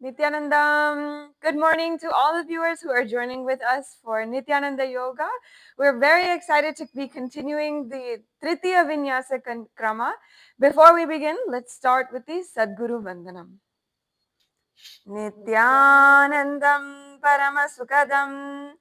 Nithyananda. Good morning to all the viewers who are joining with us for Nithyananda Yoga. We're very excited to be continuing the Trithiya Vinyasa Krama. Before we begin, let's start with the Sadguru Vandanam. Nithyanandam Paramasukadam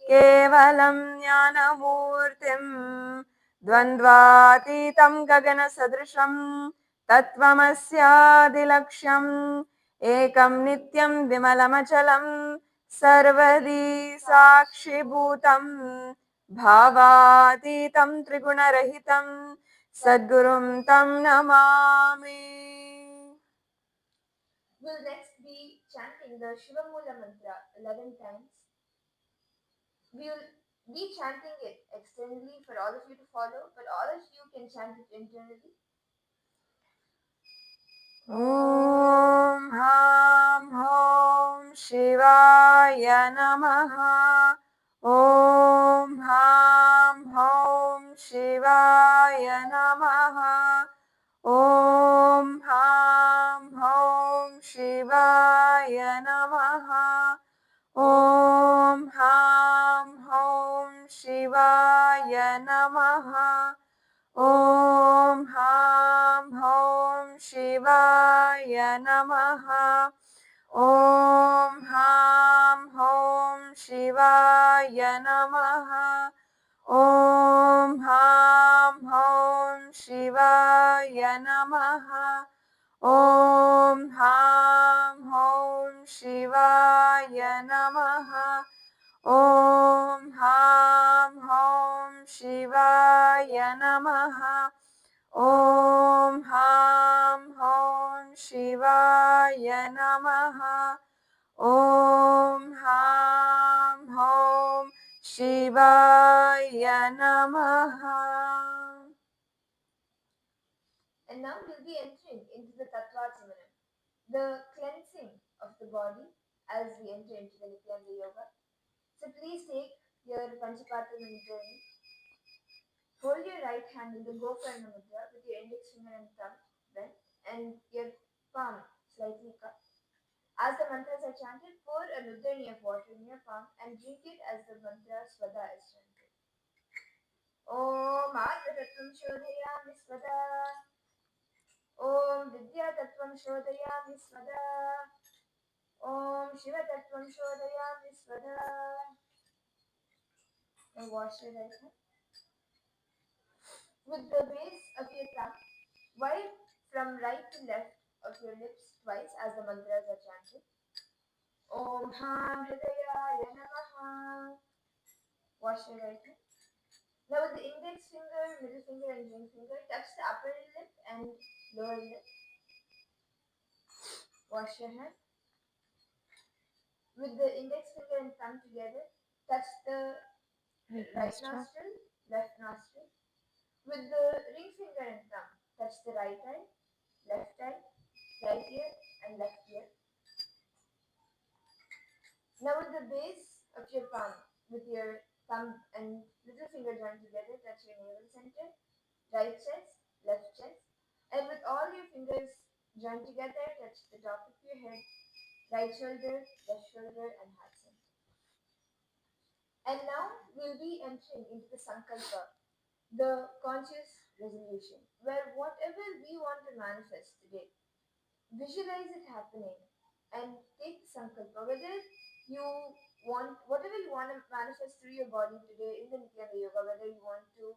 Kevalam Jnanamurtim Dvandvatitam Gagana Sadrisham Tatvamasyadilaksham Ekam Nityam Vimalamachalam Sarvadi Sakshibhutam Bhavatitam Trigunarahitam Sadgurum Tam Namami. We'll next be chanting the Shivamula mantra 11 times. We'll be chanting it externally for all of you to follow, but all of you can chant it internally. Om Ham Hom Shivaya Namaha. Om Ham Hom Shivaya Namaha. Om Ham Hom Shivaya Namaha. Om Ham Hom Shivaya Namaha. Om Ham Hom Shivaya Namaha. Om Ham Hom Shivaya Namaha. Om Ham Hom Shivaya Namaha. Om Ham Hom Shivaya Namaha. Om Ham Hom Shivaya Namaha. Om Ham Hom Shivaya Namaha. Om Ham Hom Shivaya Namaha. And now we'll be entering into the Tattvachamanam, the cleansing of the body as we enter into the Nithyananda Yoga. So please take your Panchapatra Manjari. Hold your right hand in the Gokarna Mudra with your index finger and thumb bent and your palm slightly cupped. As the mantras are chanted, pour a Nudani of water in your palm and drink it as the mantra Swada is chanted. Om Adhatattvam Shodhayami Swada. Om Vidya Tattvam Shodhayami Swada. Om Shiva Tattvam Shodhayami Swada. Now wash your right hand. With the base of your thumb, wipe from right to left of your lips twice as the mantras are chanted. Om Ham Hridayaya Namaha. Wash your right hand. Now with the index finger, middle finger and ring finger, touch the upper lip and lower lip. Wash your hand. With the index finger and thumb together, touch the right nostril, left nostril. With the ring finger and thumb, touch the right eye, left ear and left ear. Now with the base of your palm, with your thumb and little finger joined together, touch your navel center, right chest, left chest. And with all your fingers joined together, touch the top of your head, right shoulder, left shoulder and heart center. And now we'll be entering into the Sankalpa, the conscious resolution, where whatever we want to manifest today, visualize it happening and take the Sankalpa, whether you want, whatever you want to manifest through your body today in the Nithyananda Yoga, whether you want to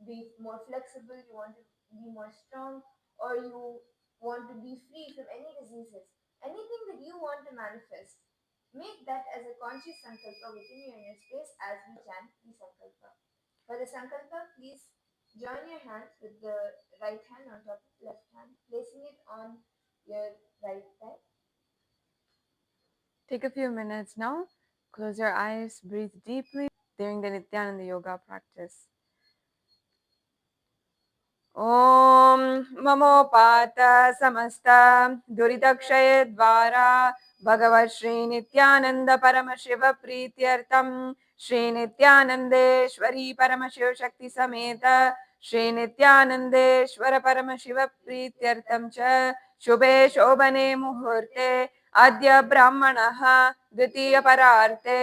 be more flexible, you want to be more strong, or you want to be free from any diseases, anything that you want to manifest, make that as a conscious Sankalpa within your inner space as we chant the Sankalpa. For the Sankalpa, please join your hands with the right hand on top of the left hand, placing it on your right thigh. Take a few minutes now. Close your eyes, breathe deeply during the Nithyananda Yoga practice. Om Mamopata Samasta Duridakshay Dvara Bhagavat Shri Nithyananda Paramashiva Prityartam Shri Nithyanandeshwari Paramashiva Shakti Sameta Shri Nithyanandeshwara Paramashiva Prityartam Cha Shubhe Shobhane Muhurte आद्य ब्राह्मणः द्वितीयपरार्थे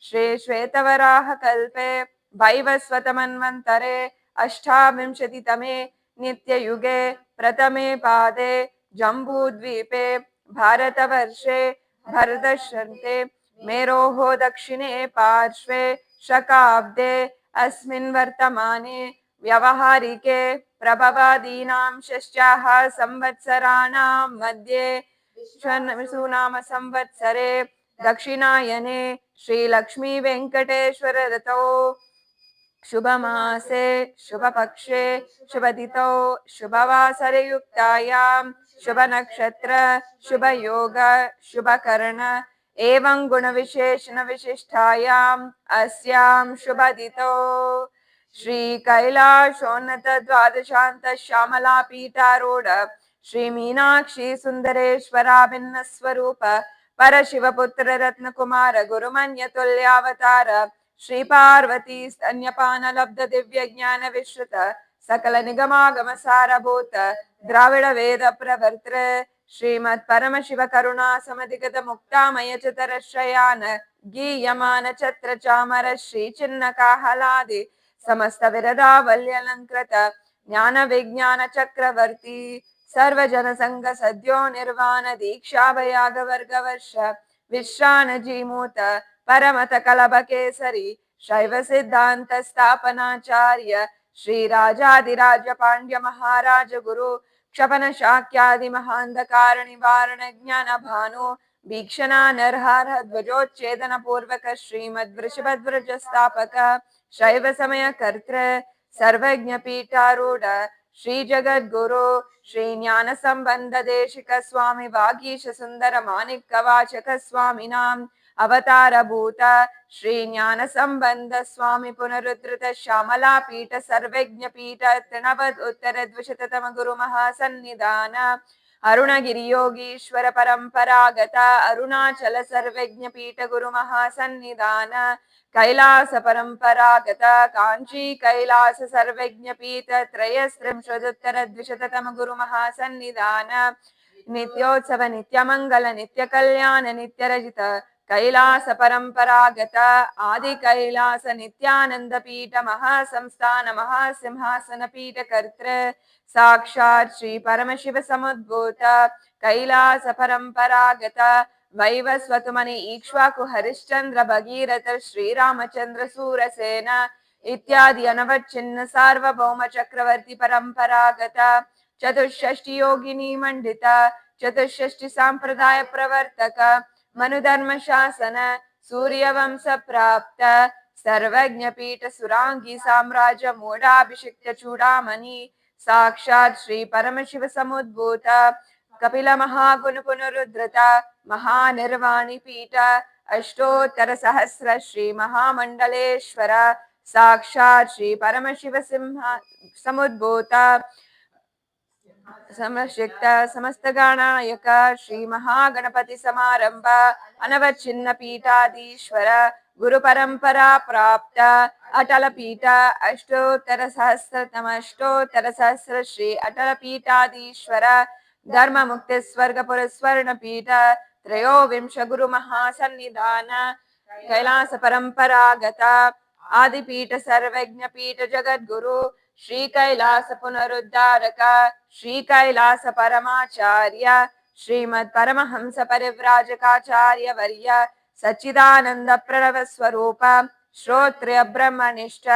श्री श्वेतवराह कल्पे वैवस्वतमन्वन्तरे अष्टाविंशतितमे नित्ययुगे प्रथमे पादे जम्बूद्वीपे भारतवर्षे भरतशन्ते मेरोः दक्षिणे पार्श्वे शकाब्दे अस्मिन् वर्तमाने व्यवहारिके प्रभवादीनां षष्ट्याः संवत्सराणां मध्ये विशुनाम संवत्सरे दक्षिणायने श्रीलक्ष्मी वेंकटेश्वर ऋतौ शुभमासे शुभपक्षे शुभतिथौ शुभवासरयुक्तायां शुभनक्षत्र शुभयोग शुभकर्ण एवं गुणविशेषण विशिष्टायाम् अस्यां शुभतिथौ श्री कैलाशोन्नत द्वादशांत श्यामला पीठारूढ़ श्री मीनाक्षी सुंदरेश्वराभिन्न स्वरूप परशिवपुत्र रत्न कुमार गुरुमन्य तुल्यावतार श्री पार्वती स्तन्यपान लब्ध दिव्य ज्ञान विश्रुत सकल निगमागम सारभूत द्राविड वेद प्रवर्त्र श्रीमत् परम शिव करुणा समधिगत मुक्तामय चतरश्रयान गीयमान छत्र चामर श्री चिन्ह काहलादि समस्त विरदावल्यलंकृत ज्ञान विज्ञान चक्रवर्ती सर्वजन संग सद्यो निर्वाण दीक्षा भयाग वर्ग वर्ष विश्रान जीमूत परमत कलभ केसरी शैव सिद्धांत स्थापनाचार्य श्री राजाधिराज पांड्य महाराज गुरु क्षपन शाक्यादि महांधकार निवारण ज्ञान भानु भीक्षणा नरहर ध्वजोच्छेदन पूर्वक श्रीमद् वृषभध्वज स्थापक शैव समय कर्तृ सर्वज्ञ पीठारूढ़ श्री जगद्गुरु श्री ज्ञान संबंध देशिक स्वामी वागीश सुंदर माणिक कवाचक स्वामिनां अवतार भूत श्री ज्ञान संबंध स्वामी पुनरुद्धृत श्यामला पीठ सर्वज्ञ पीठ तृणवद उत्तर द्विशततम गुरु महासन्निधान अरुणगिरि योगीश्वर परंपरागत अरुणाचल सर्वज्ञ पीठ गुरु महासन्निधान कैलास परंपरागत कांची कैलास सर्वज्ञ पीठ त्रयस्त्रिंशदुत्तर द्विशततम गुरु महासन्निधान नित्योत्सव नित्यमंगल नित्य कल्याण नित्य रजित कैलास परंपरागत आदि कैलास नित्यानंद पीठ महासंस्थान महासिंहासन पीठ कर्तृ साक्षात् श्री परमशिव समुद्भूत कैलास परंपरागत वैवस्वतुमनि ईक्ष्वाकु हरिश्चंद्र भगीरथ श्रीरामचंद्र सूरसेन इत्यादि अनवच्छिन्न सार्वभौम चक्रवर्ती परंपरागत चतुष्षष्टि योगिनी मंडित चतुष्षष्टि सांप्रदाय प्रवर्तक मनुधर्म शासन सूर्यवंश प्राप्त सर्वज्ञ पीठ सुरांगी साम्राज्य मूढ़ाभिषिक्त चूड़ामणि साक्षात् श्री परमशिव समुद्भूत कपिल महागुण पुनरुद्धृत महानिर्वाणी पीठ अष्टोत्तर सहस्र श्री महामंडलेश्वर साक्षात् श्री परमशिव सिंह समुद्भूत समशिक्त समस्त गणायक श्री महागणपति समारंभ अनवच्छिन्न पीठाधीश्वर गुरु परंपरा प्राप्त अटल पीठ अष्टोत्तर सहस्र श्री अटल पीठाधीश्वर धर्म मुक्ति स्वर्ग पुरस्वर्ण पीठ त्रयोविंश गुरु महासन्निधान कैलास परंपरागत आदिपीठ सर्वज्ञ पीठ जगद्गुरु श्री कैलास पुनरुद्धारक श्री कैलास परमाचार्य श्रीमद् परमहंस परिव्राजकाचार्य वर्य सच्चिदानंद प्रणव स्वरूप श्रोत्रिय ब्रह्मनिष्ठ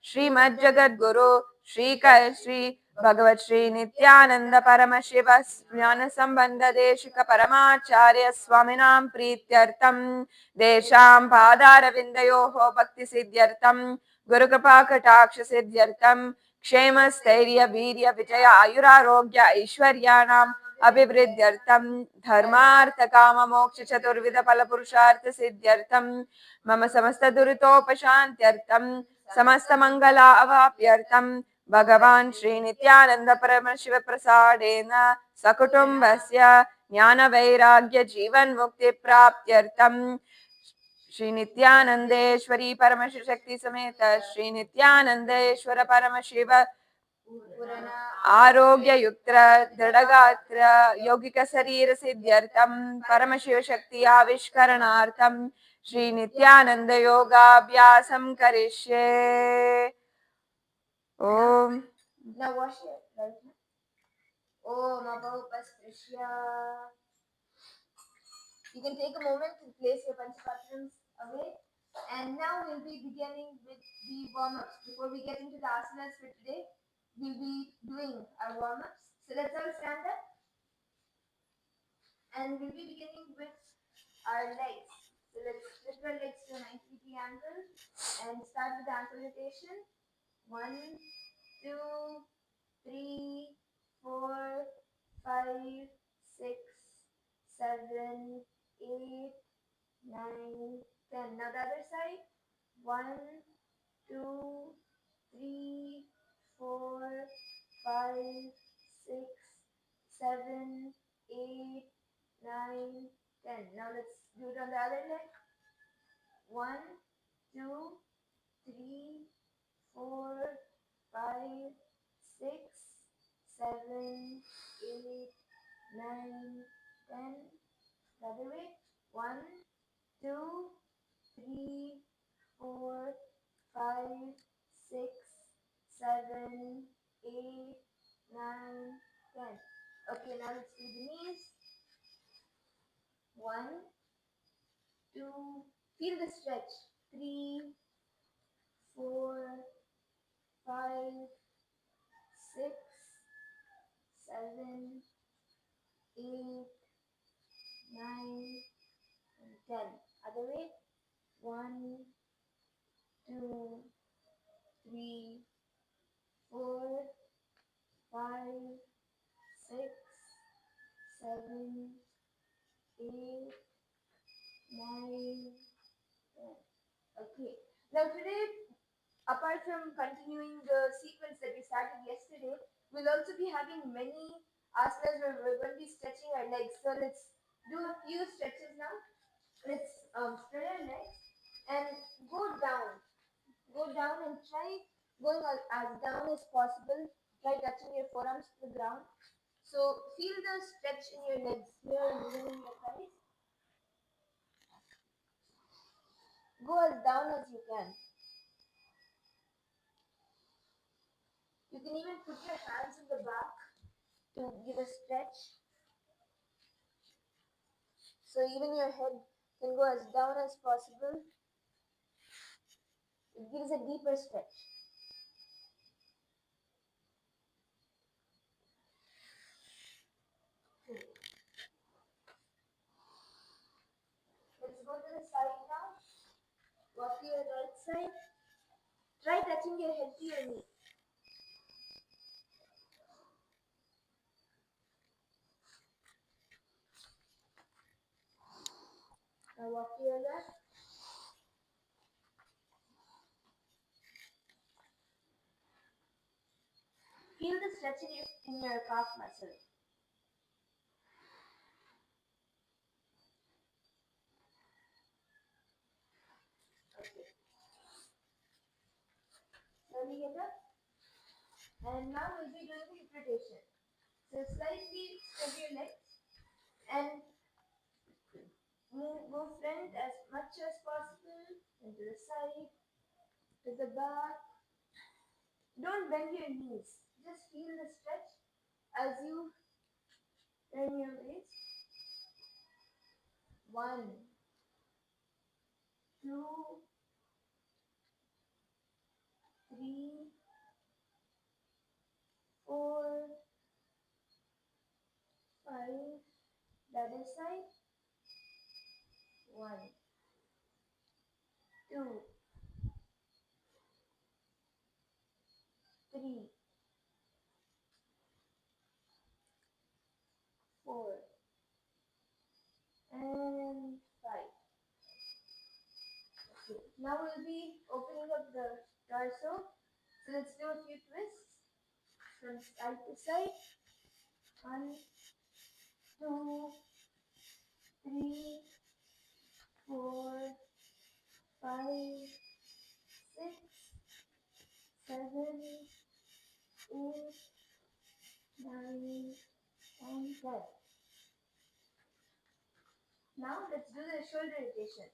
श्रीमद् जगद्गुरु श्री भगवत श्री नित्यानंद परम शिव ज्ञान संबंध देशिक परमाचार्य स्वामिनां प्रीत्यर्थम देशां पादारविन्दयोः भक्ति सिद्ध्यर्थम गुरुकृपा कटाक्ष सिद्ध्यर्थम क्षेम स्थैर्य वीर्य विजय आयुरारोग्य ऐश्वर्याणाम् अभिवृद्ध्यर्थम धर्मार्थ काम मोक्ष चतुर्विध फल पुरुषार्थ सिद्ध्यर्थम मम समस्त दुरितोपशान्त्यर्थम समस्त मंगला अवाप्यर्थम भगवान श्री नित्यानंद परम शिव प्रसादेन सकुटुम्बस्य ज्ञान वैराग्य जीवन मुक्ति प्राप्त्यर्थम श्री नित्यानंदेश्वरी परमशिव शक्ति समेत श्री नित्यानंदेश्वर परम शिव Purana आरोग्ययुक्त दृढगात्र यौगिकशरीरसिद्ध्यर्थं परमशिवशक्ति आविष्करणार्थं श्रीनित्यानन्दयोगाभ्यासं करिष्ये ॐ Now wash your right hand. Om Abhaupastrishya. You can take a moment to place your Panchapatrams away. And now we'll be beginning with the warm-ups. Before we get into the asanas for today, we'll be doing our warm-ups. So let's all stand up. And we'll be beginning with our legs. So let's lift our legs to a 90-degree angle and start with the ankle rotation. 1, 2, 3, 4, 5, 6, 7, 8, 9, 10. Now the other side. 1, 2, 3, 4, 5, 6, 7, 8, 9, 10. Now let's do it on the other leg. 1, 2, 3, 4, 5, 6, 7, 8, 9, 10. The other way. 1, 2, 3, 4, 5, 6, 7, 8, 9, 10. Okay, now let's do the knees. 1, 2, feel the stretch. 3, 4, 5, 6, 7, 8, 9, and 10. Other way. 1, 2, 3, 4, 5, 6, 7, 8, 9, 10. Okay. Now today, apart from continuing the sequence that we started yesterday, we'll also be having many asanas where we're going to be stretching our legs. So let's do a few stretches now. Let's spread our legs and go down. Go down and try going as down as possible. Try touching your forearms to the ground. So feel the stretch in your legs here and even in your thighs. Go as down as you can. You can even put your hands in the back to give a stretch. So even your head can go as down as possible. It gives a deeper stretch. Let's go to the side now. Walk to your right side. Try touching your head to your knee. Now walk to your left. Feel the stretch in your calf muscle. Okay. Slowly get up. And now we'll be doing the hip rotation. So slightly spread your legs and go front as much as possible, and to the side, to the back. Don't bend your knees. Just feel the stretch as you turn your waist. 1, 2, 3, 4, 5. The other side. 1, 2, 3, 4, and 5. Okay. Now we'll be opening up the torso. So let's do a few twists from side to side. 1, 2, 3, 4, 5, 6, 7, 8, 9, and 10. Now let's do the shoulder rotation.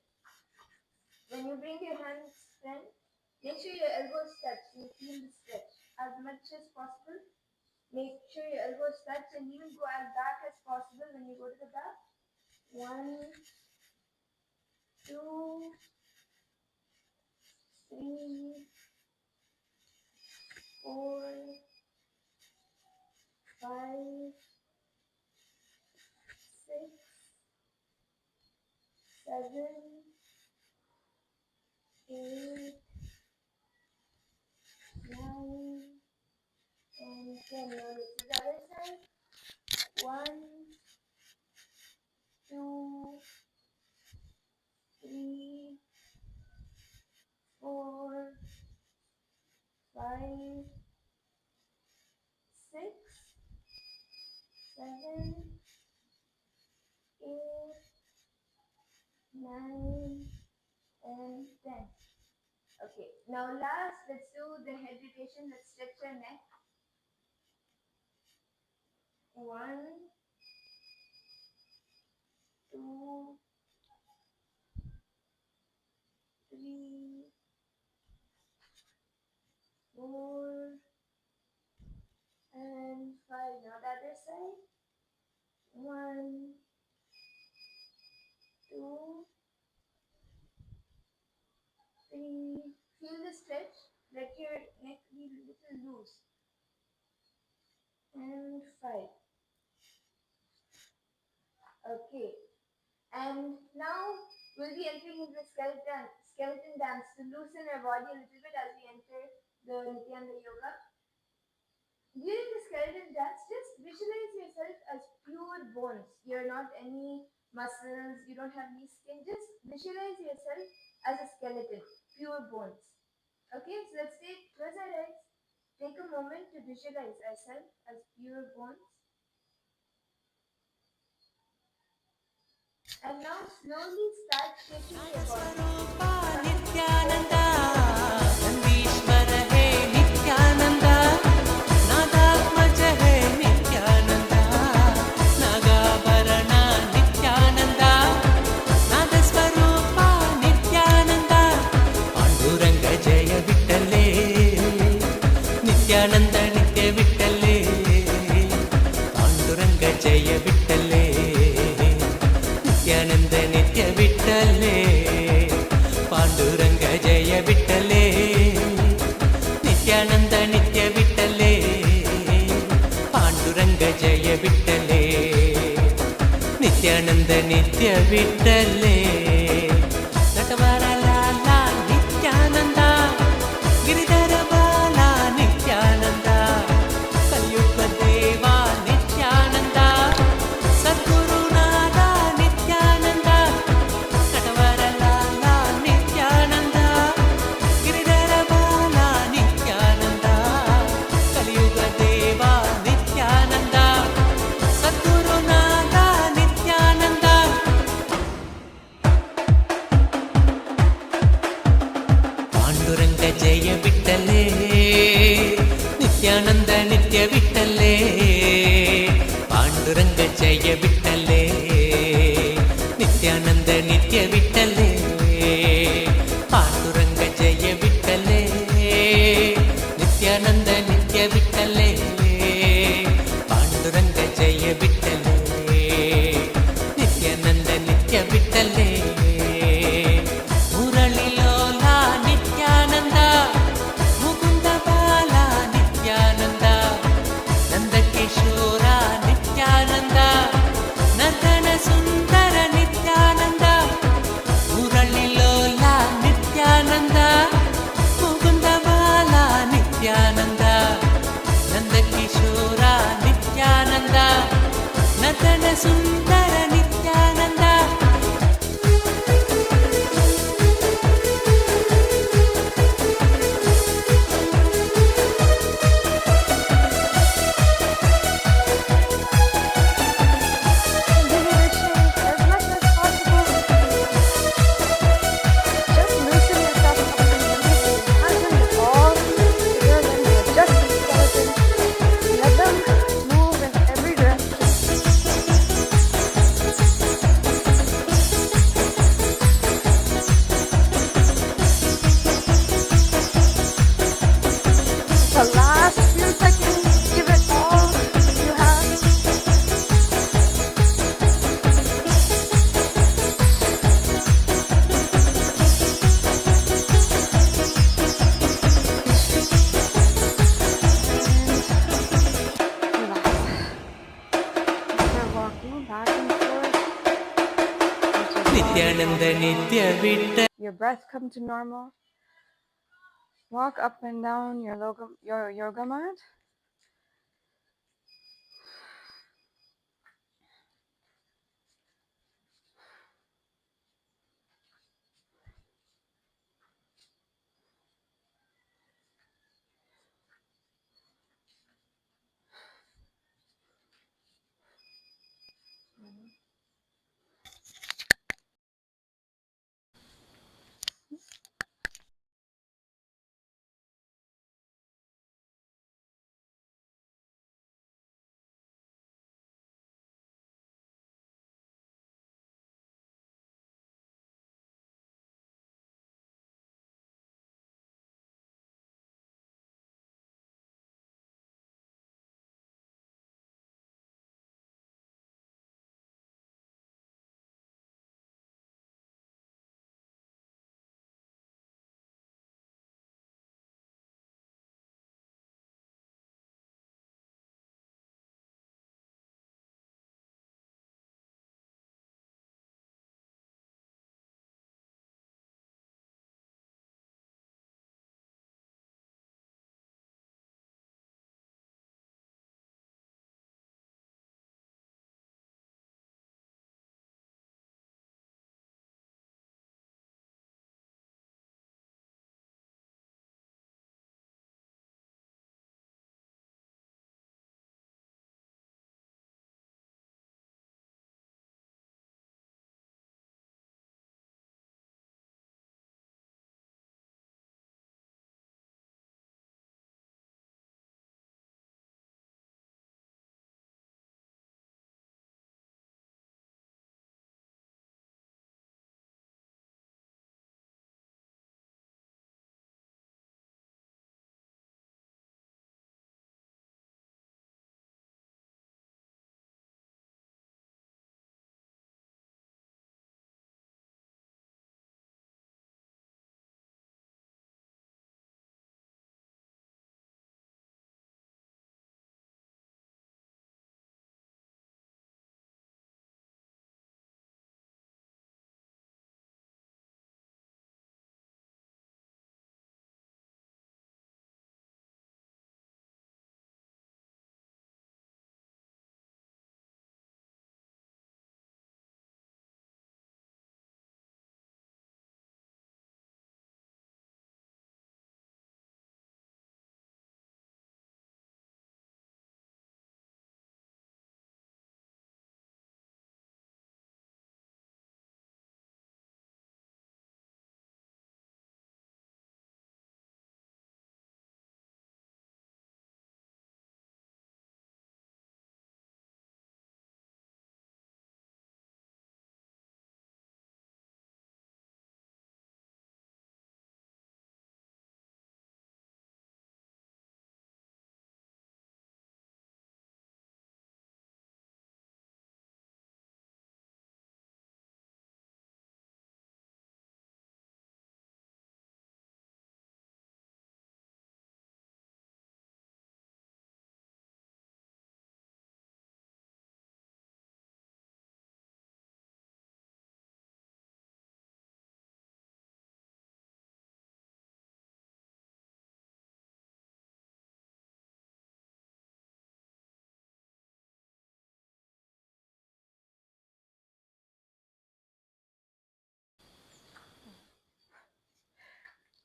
When you bring your hands front, make sure your elbows touch so you feel the stretch as much as possible. Make sure your elbows touch and even go as back as possible when you go to the back. 1, 2, 3, 4, 5, 6, 7, 8, 9, and 10. Now let's do the other side. 1, 2, 3, 4, 5, 6, 7, 8, 9, and 10. Okay, now last, let's do the head rotation. Let's stretch your neck. 1, 2, 3, 4, and 5. Now the other side. 1, 2, 3. Feel the stretch. Let your neck be a little loose. And 5. Okay. And now we'll be entering into the skeleton dance to loosen our body a little bit as we enter the Nithyananda yoga. During the skeleton dance, just visualize yourself as pure bones. You're not any muscles, you don't have any skin. Just visualize yourself as a skeleton, pure bones. Okay, so let's close our eyes. Take a moment to visualize ourselves as pure bones. And now slowly start shaking your body. Nithyananda, Nandishwara hai Nithyananda, Nadatmaja hai Nithyananda, Nagavarana Nithyananda, Nadaswarupa Nithyananda, Panduranga Jaya Vittale, Nithyananda Nitya Vittale, Panduranga Jaya Vittale. Nithyananda Nitya Vittale, Panduranga Jaya Vittale, Nithyananda Nitya Vittale, Panduranga Jaya Vittale, Nithyananda Nitya Vittale, Natavara Lala Nithyananda, Giridhara Bala Nithyananda, Kalyuga Deva Nithyananda, Sadguru Jaya Vittale, Nithyananda Nitya Vittale, Panduranga Jaya Vittale, Nithyananda Nitya Vittale, Panduranga Jaya Vittale, Nithyananda Nitya Vittale, Panduranga Jaya Vittale, Nithyananda Nitya Vittale. Natana Sundara Nithyananda. Just loosen yourself up and hands in the ball. You're going to adjust the skeleton. Go back and forth. Let your Nithyananda body Nitya calm. Vitta Your breath come to normal. Walk up and down your yoga mat.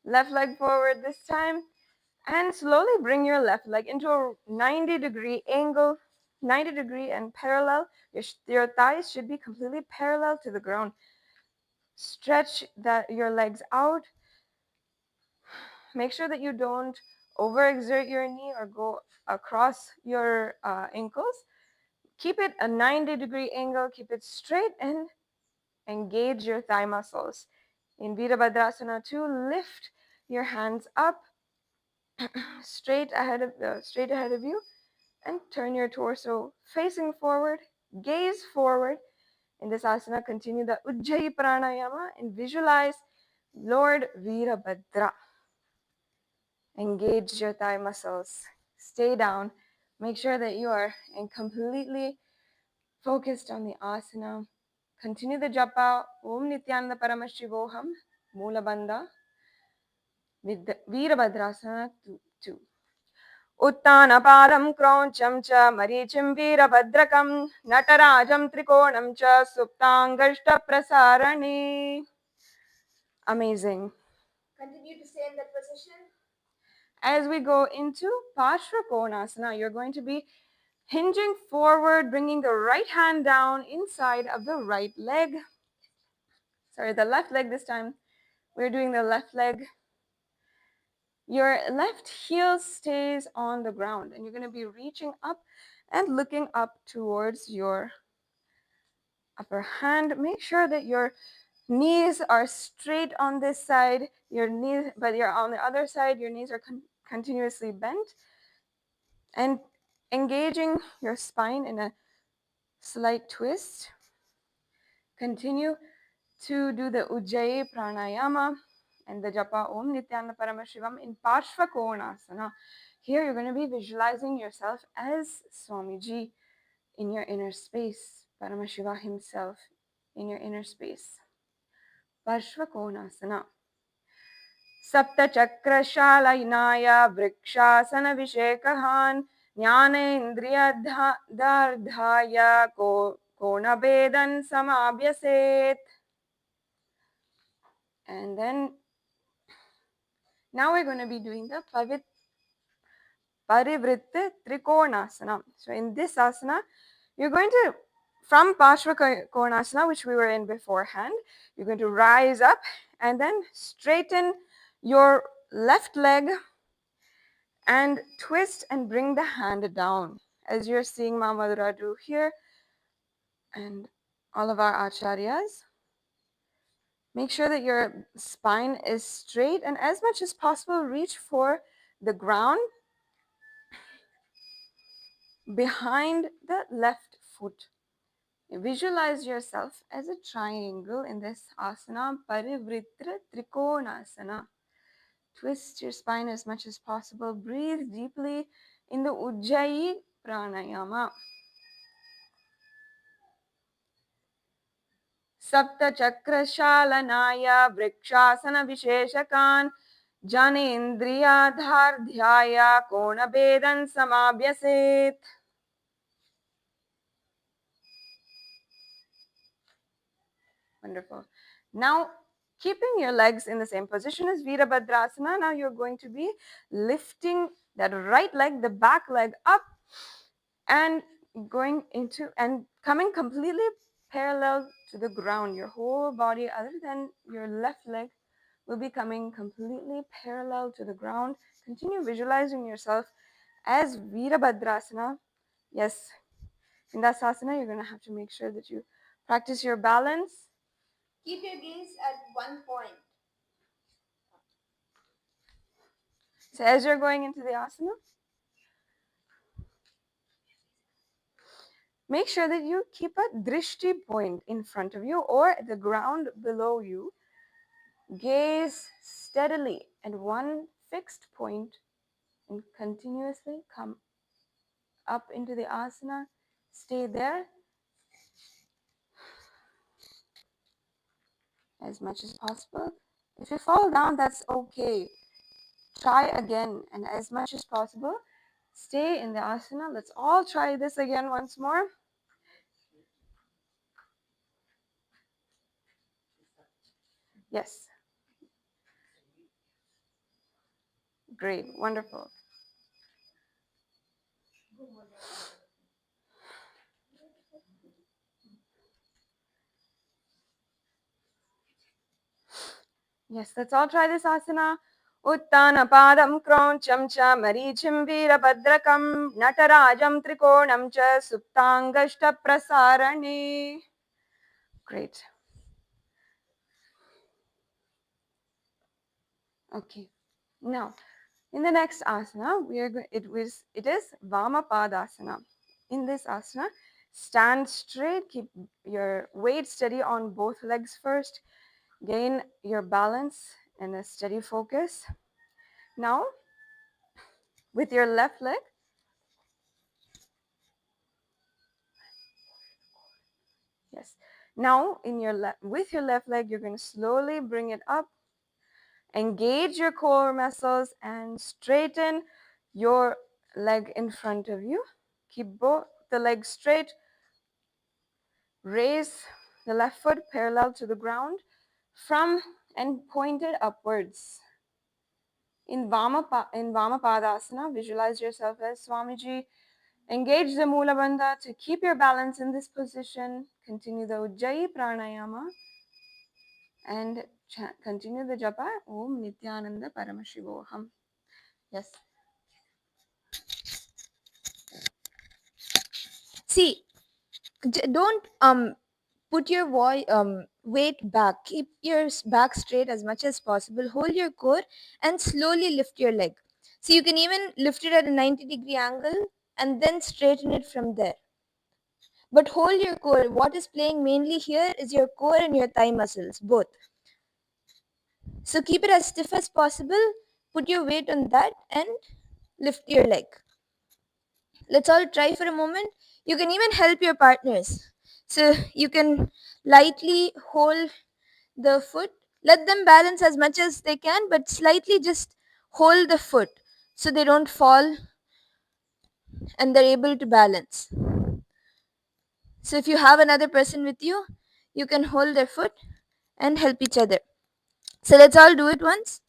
Left leg forward this time. And slowly bring your left leg into a 90-degree angle, 90-degree and parallel. Your thighs should be completely parallel to the ground. Stretch your legs out. Make sure that you don't overexert your knee or go across your ankles. Keep it a 90-degree angle. Keep it straight and engage your thigh muscles. In Virabhadrasana 2, lift your hands up straight ahead of you and turn your torso facing forward, gaze forward. In this asana, continue the Ujjayi Pranayama and visualize Lord Virabhadra. Engage your thigh muscles. Stay down. Make sure that you are in completely focused on the asana. Continue the japa Om Nithyananda Paramashivoham Moolabandha with the Veerabhadrasana too. उत्तानपादं क्रौञ्चं च मरीचिं वीरभद्रकं नटराजं त्रिकोणं च सुप्ताङ्गष्टप्रसारणे. Amazing. Continue to stay in that position. As we go into Parshvakonasana, you're going to be hinging forward, bringing the right hand down inside of the right leg. Sorry, the left leg this time. We're doing the left leg. Your left heel stays on the ground and you're going to be reaching up and looking up towards your upper hand. Make sure that your knees are straight on this side, your knees, but you're on the other side, your knees are continuously bent and engaging your spine in a slight twist. Continue to do the Ujjayi Pranayama and the Japa Om Nithyananda Paramashivam in Parshvakonasana. Here you're going to be visualizing yourself as Swamiji in your inner space, Paramashiva himself in your inner space. Parshvakonasana. Saptachakrashalayinaya Vrikshasana Vishekahan Jnanendriyadhardhaya Konabedan Samabhyaset. And then now we're going to be doing the Parivritta Trikonasana. So in this asana, you're going to, from Parshvakonasana, which we were in beforehand, you're going to rise up and then straighten your left leg and twist and bring the hand down. As you're seeing Mamadura do here and all of our acharyas. Make sure that your spine is straight and as much as possible, reach for the ground behind the left foot. Visualize yourself as a triangle in this asana, Parivritra Trikonasana. Twist your spine as much as possible. Breathe deeply in the Ujjayi Pranayama. Saptachakrashalanaya Vrikshasana Visheshakan Janendriyadhardhyaya Konabedan Samabhyaset. Wonderful. Now, keeping your legs in the same position as Veerabhadrasana, now you're going to be lifting that right leg, the back leg up and going into and coming completely parallel to the ground. Your whole body, other than your left leg, will be coming completely parallel to the ground. Continue visualizing yourself as Veerabhadrasana. Yes, in that asana, you're going to have to make sure that you practice your balance. Keep your gaze at one point. So as you're going into the asana, make sure that you keep a drishti point in front of you or the ground below you. Gaze steadily at one fixed point and continuously come up into the asana. Stay there as much as possible. If you fall down, that's okay. Try again and as much as possible, stay in the asana. Let's all try this again once more. Yes. Great. Wonderful. Yes, let's all try this asana. Uttanapadam kroncham cha marichim veerabhadrakam natarajam trikonam cha suptangashta prasarane. Great. Okay. Now, in the next asana, it is Vamapadasana. In this asana, stand straight, keep your weight steady on both legs first, gain your balance and a steady focus. Now, with your left leg, Yes. Now, with your left leg, you're going to slowly bring it up. Engage your core muscles and straighten your leg in front of you. Keep both the legs straight. Raise the left foot parallel to the ground from and pointed upwards. In Vamapadasana, visualize yourself as Swamiji. Engage the Mula Bandha to keep your balance in this position. Continue the Ujjayi Pranayama and continue the japa Om Nithyananda Paramashivoham. Yes. See, don't put your weight back. Keep your back straight as much as possible. Hold your core and slowly lift your leg. So you can even lift it at a 90-degree angle and then straighten it from there. But hold your core. What is playing mainly here is your core and your thigh muscles, both. So keep it as stiff as possible. Put your weight on that and lift your leg. Let's all try for a moment. You can even help your partners. So you can lightly hold the foot. Let them balance as much as they can, but slightly just hold the foot so they don't fall and they're able to balance. So if you have another person with you, you can hold their foot and help each other. So let's all do it once.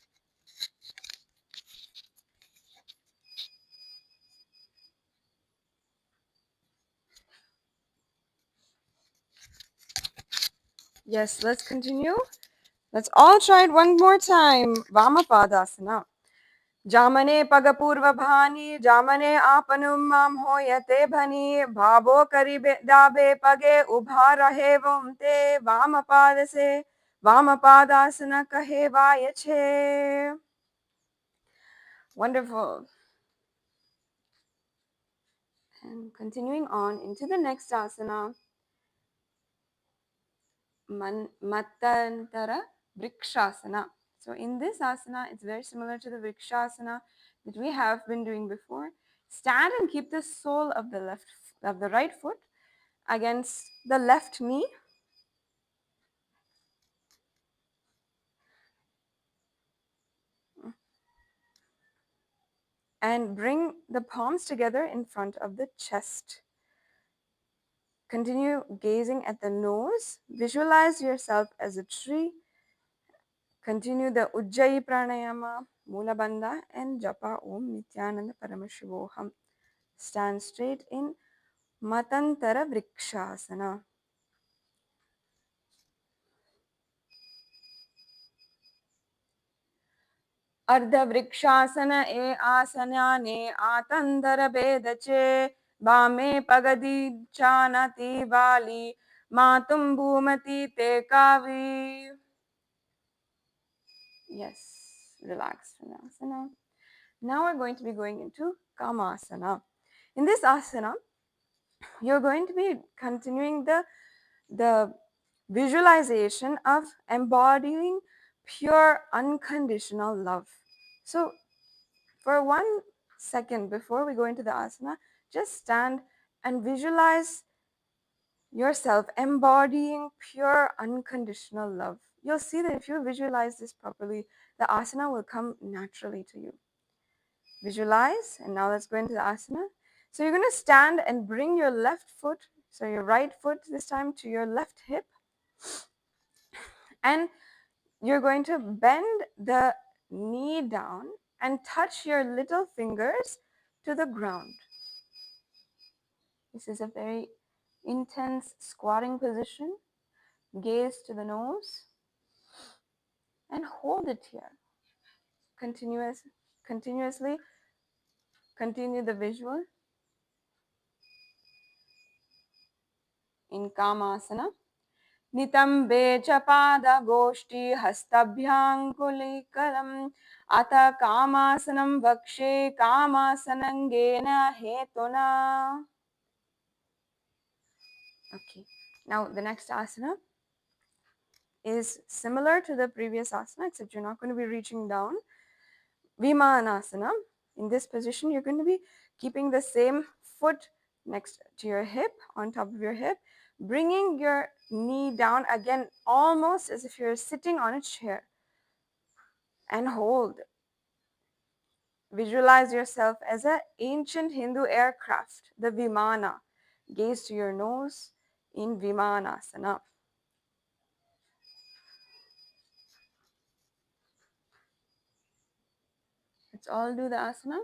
Yes, let's continue. Let's all try it one more time. Vamapadasana. Jamane pagapurva bhani, jamane apanum mam hoyate bhani, bhavo karibe dabe page ubha rahe vumte, vamapadase, vamapadasana kahe vayache. Wonderful. And continuing on into the next asana, Matantara Vrikshasana. So in this asana, it's very similar to the Vrikshasana that we have been doing before. Stand and keep the sole of the right foot against the left knee. And bring the palms together in front of the chest. Continue gazing at the nose. Visualize yourself as a tree. Continue the Ujjayi Pranayama, Mula Bandha, and Japa Om Nithyananda Paramashivoham. Stand straight in Matantara Vrikshasana. Ardha Vrikshasana e asana ne Atandara Bedache Bame Pagadi Chanati Vali Matum Bhumati Te Kavi. Yes, relax, Asana. Now we're going to be going into Kamasana. In this asana, you're going to be continuing the visualization of embodying pure unconditional love. So for 1 second before we go into the asana, just stand and visualize yourself embodying pure unconditional love. You'll see that if you visualize this properly, the asana will come naturally to you. Visualize, and now let's go into the asana. So you're going to stand and bring your left foot, so your right foot this time, to your left hip, and you're going to bend the knee down and touch your little fingers to the ground. This is a very intense squatting position. Gaze to the nose and hold it here. Continuously continue the visual in Kamasana. नितंबे च पादगोष्ठी हस्ताभ्याङ्कुलीकरम् अथ कामासनं वक्षे कामासनङ्गेन हेतुना. Okay, now the next asana is similar to the previous asana, except you're not going to be reaching down. Vimanasana. In this position, you're going to be keeping the same foot next to your hip, on top of your hip, bringing your knee down again, almost as if you're sitting on a chair, and hold. Visualize yourself as an ancient Hindu aircraft, the Vimana. Gaze to your nose in Vimanasana. Let's all do the asana.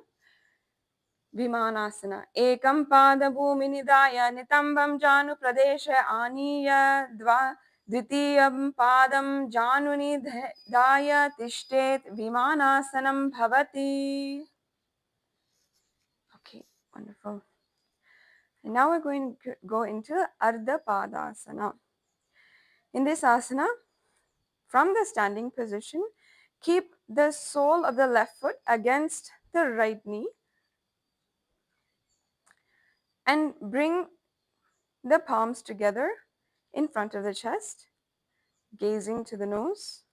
Vimanasana. Ekam pada bhuminidaya nitambam janu pradesha aniya dvitiyam padam januni daya tishtet vimanasanam bhavati. Okay, wonderful. And now we're going to go into Ardha Padasana. In this asana, from the standing position, keep the sole of the left foot against the right knee and bring the palms together in front of the chest, gazing to the nose.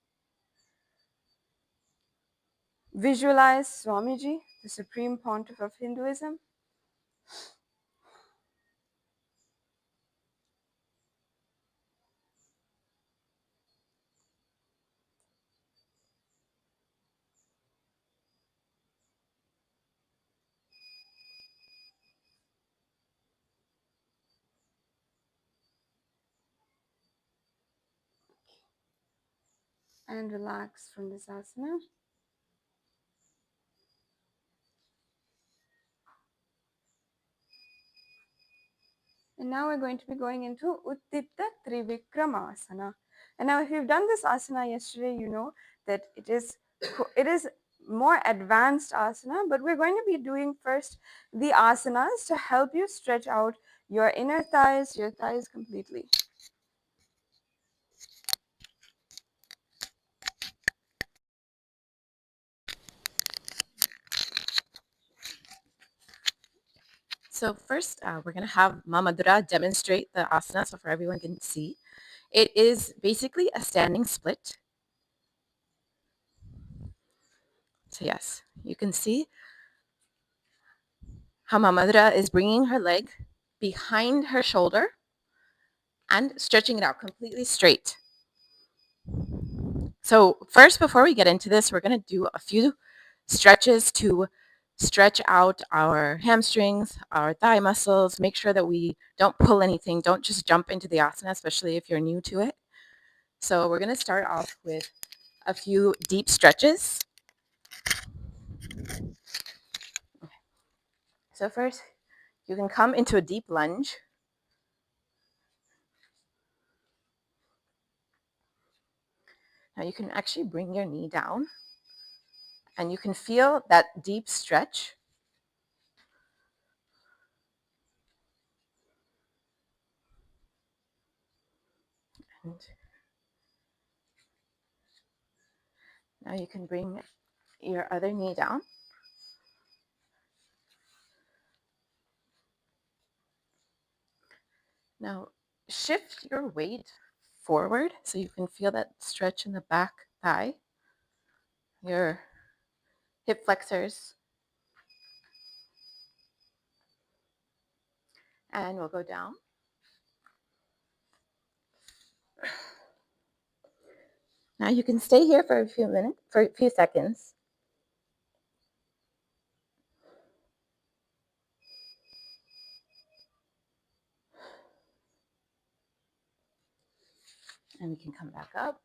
Visualize Swamiji, the supreme pontiff of Hinduism. And relax from this asana. And now we're going to be going into Uttita Trivikramasana. And now if you've done this asana yesterday, you know that it is more advanced asana, but we're going to be doing first the asanas to help you stretch out your inner thighs, your thighs completely. So first, we're going to have Mamadura demonstrate the asana so for everyone can see. It is basically a standing split. So yes, you can see how Mamadura is bringing her leg behind her shoulder and stretching it out completely straight. So first, before we get into this, we're going to do a few stretches to stretch out our hamstrings, our thigh muscles, make sure that we don't pull anything. Don't just jump into the asana, especially if you're new to it. So we're going to start off with a few deep stretches. So first, you can come into a deep lunge. Now you can actually bring your knee down and you can feel that deep stretch. And now you can bring your other knee down. Now shift your weight forward so you can feel that stretch in the back thigh, your hip flexors. And we'll go down. Now you can stay here for a few minutes, for a few seconds. And we can come back up.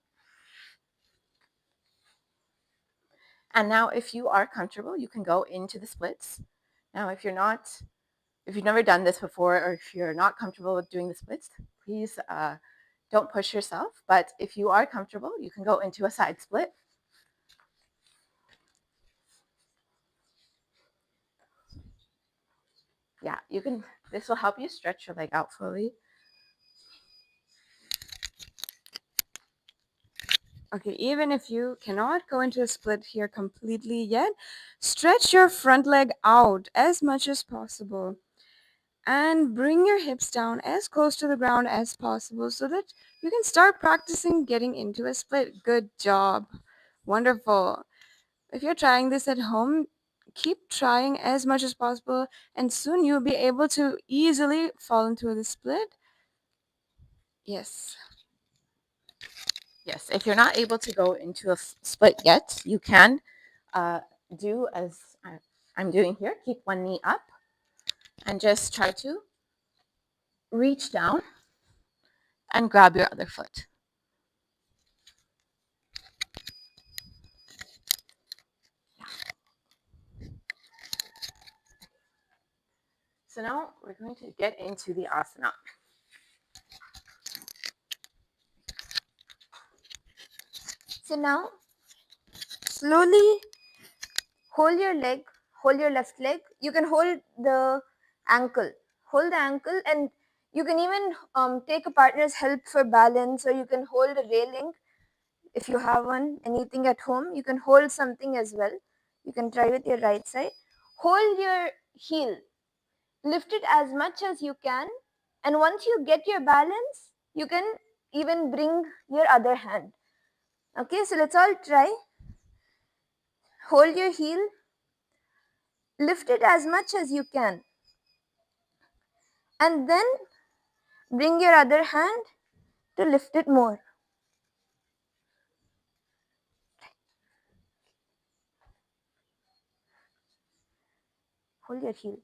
And now if you are comfortable, you can go into the splits. Now if you've never done this before, or if you're not comfortable with doing the splits, please don't push yourself. But if you are comfortable, you can go into a side split. Yeah, you can, this will help you stretch your leg out fully. Okay, even if you cannot go into a split here completely yet, stretch your front leg out as much as possible. And bring your hips down as close to the ground as possible so that you can start practicing getting into a split. Good job. Wonderful. If you're trying this at home, keep trying as much as possible, and soon you'll be able to easily fall into the split. Yes. Yes, if you're not able to go into a split yet, you can do as I'm doing here. Keep one knee up and just try to reach down and grab your other foot. So now we're going to get into the asana. So now, slowly hold your leg, hold your left leg. You can hold the ankle, and you can even take a partner's help for balance, or you can hold a railing if you have one, anything at home. You can hold something as well. You can try with your right side. Hold your heel, lift it as much as you can, and once you get your balance, you can even bring your other hand. Okay, so let's all try. Hold your heel, lift it as much as you can, and then bring your other hand to lift it more. Hold your heel.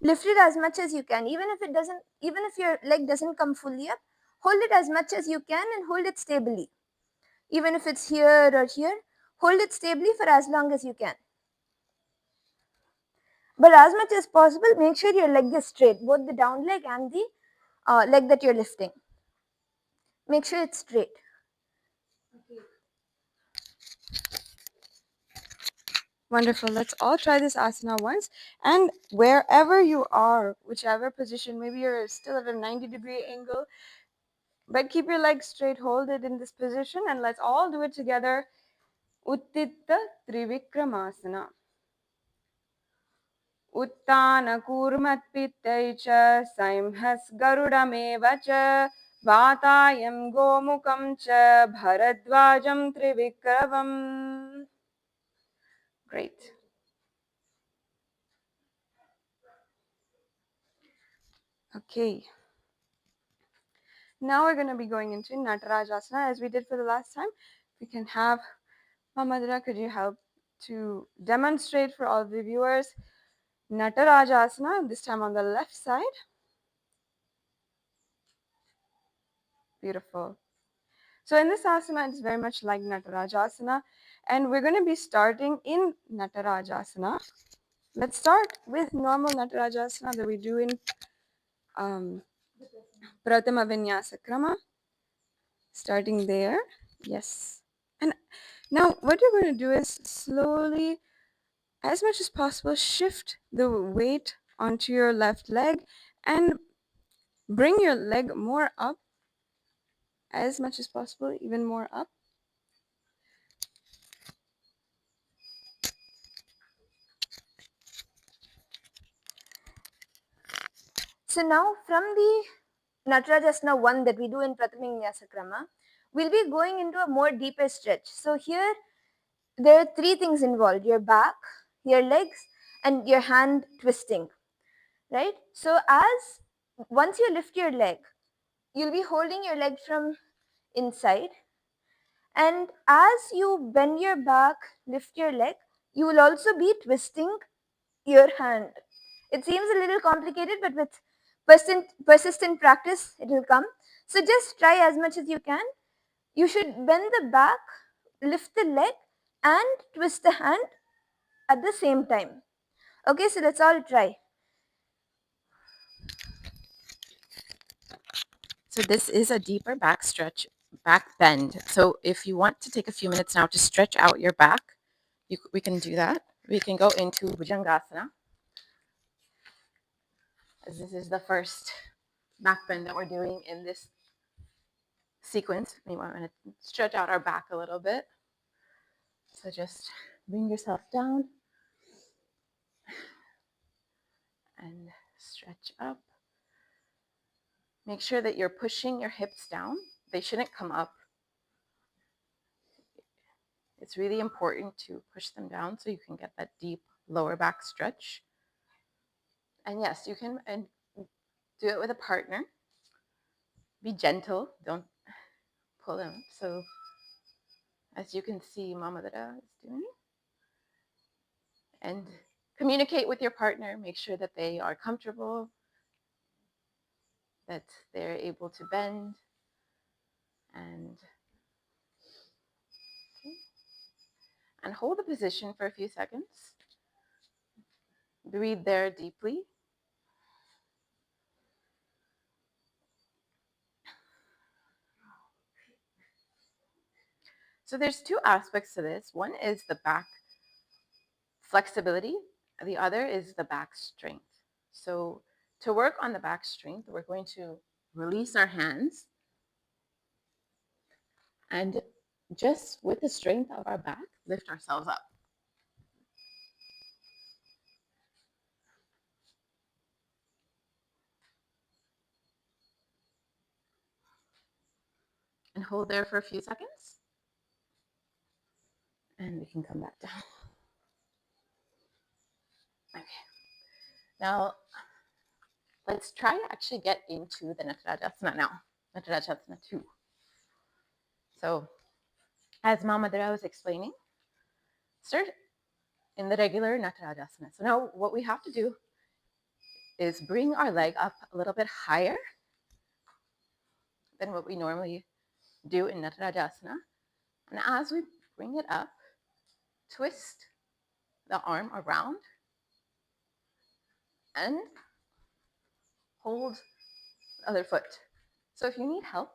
Lift it as much as you can, even if your leg doesn't come fully up. Hold it as much as you can and hold it stably. Even if it's here or here, hold it stably for as long as you can. But as much as possible, make sure your leg is straight, both the down leg and the leg that you're lifting. Make sure it's straight. Wonderful. Let's all try this asana once. And wherever you are, whichever position, maybe you're still at a 90-degree angle, but keep your legs straight, hold it in this position, and let's all do it together. Uttita Trivikramasana. Uttanakūrmatpittay ca saimhas garudameva ca Vatayam gomukam ca bharadvajam trivikravam. Great. Okay. Now we're going to be going into Natarajasana as we did for the last time. We can have Mamadra, could you help to demonstrate for all the viewers Natarajasana, this time on the left side. Beautiful. So in this asana, it's very much like Natarajasana, and we're going to be starting in Natarajasana. Let's start with normal Natarajasana that we do in Trithiya Vinyasa Krama. Starting there, yes. And now what you're going to do is slowly, as much as possible, shift the weight onto your left leg and bring your leg more up, as much as possible, even more up. So now from the Natarajasana 1 that we do in Pratama Vinyasa Krama, we'll be going into a more deeper stretch. So here there are 3 things involved: your back, your legs, and your hand twisting. Right? So once you lift your leg, you'll be holding your leg from inside, and as you bend your back, lift your leg, you will also be twisting your hand. It seems a little complicated, but with persistent practice, it will come. So just try as much as you can. You should bend the back, lift the leg, and twist the hand at the same time. Okay, so let's all try. So this is a deeper back stretch, back bend. So if you want to take a few minutes now to stretch out your back, we can do that. We can go into Bhujangasana, as this is the first back bend that we're doing in this sequence. We want to stretch out our back a little bit. So just bring yourself down and stretch up. Make sure that you're pushing your hips down. They shouldn't come up. It's really important to push them down so you can get that deep lower back stretch. And yes, you can do it with a partner. Be gentle. Don't pull them. So as you can see, Mama Dada is doing. And communicate with your partner. Make sure that they are comfortable, that they're able to bend. And hold the position for a few seconds. Breathe there deeply. So there's two aspects to this. One is the back flexibility. The other is the back strength. So to work on the back strength, we're going to release our hands and just with the strength of our back, lift ourselves up. And hold there for a few seconds. And we can come back down. Okay. Now, let's try to actually get into the Natarajasana now. Natarajasana 2. So, as Mama Dara was explaining, start in the regular Natarajasana. So now what we have to do is bring our leg up a little bit higher than what we normally do in Natarajasana. And as we bring it up, twist the arm around and hold the other foot. So if you need help,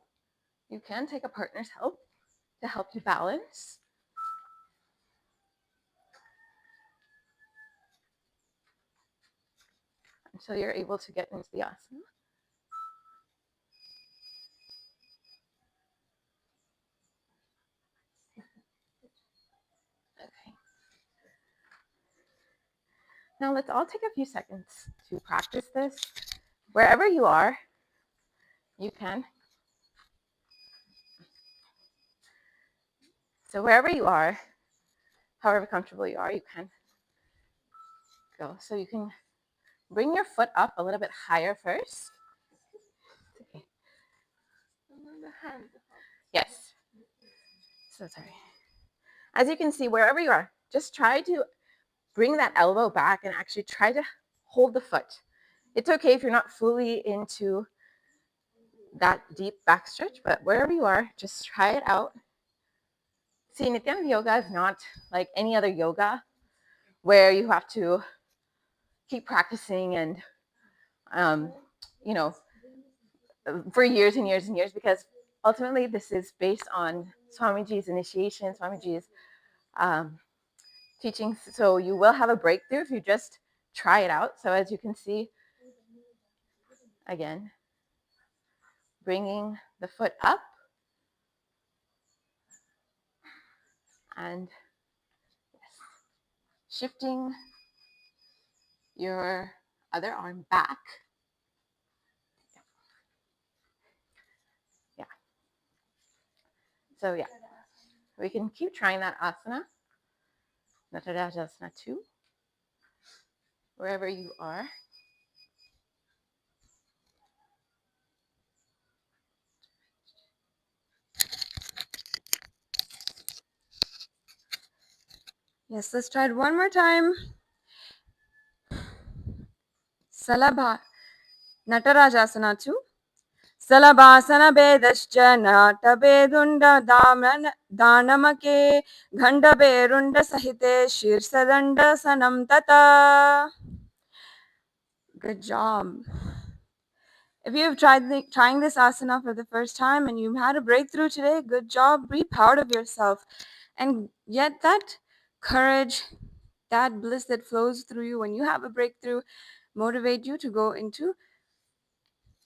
you can take a partner's help to help you balance. Until you're able to get into the asana. Okay. Now let's all take a few seconds to practice this. Wherever you are, you can. So wherever you are, however comfortable you are, you can go. So you can bring your foot up a little bit higher first. Okay. Yes. So sorry. As you can see, wherever you are, just try to bring that elbow back and actually try to hold the foot. It's okay if you're not fully into that deep back stretch, but wherever you are, just try it out. See, Nithyananda yoga is not like any other yoga where you have to keep practicing and, for years and years and years, because ultimately this is based on Swamiji's initiation, Swamiji's teachings. So you will have a breakthrough if you just try it out. So as you can see, again, bringing the foot up and shifting your other arm back. Yeah. So yeah, we can keep trying that asana, Natarajasana 2, wherever you are. Yes, let's try it one more time. Salabha Natarajasana 2. Salabhasana Bedascha Nata Bedunda Danamake Ghanda Berunda Sahite Shirsadanda Sanam Tata. Good job. If you've trying this asana for the first time and you've had a breakthrough today, good job. Be proud of yourself. And yet that courage, that bliss that flows through you when you have a breakthrough, motivate you to go into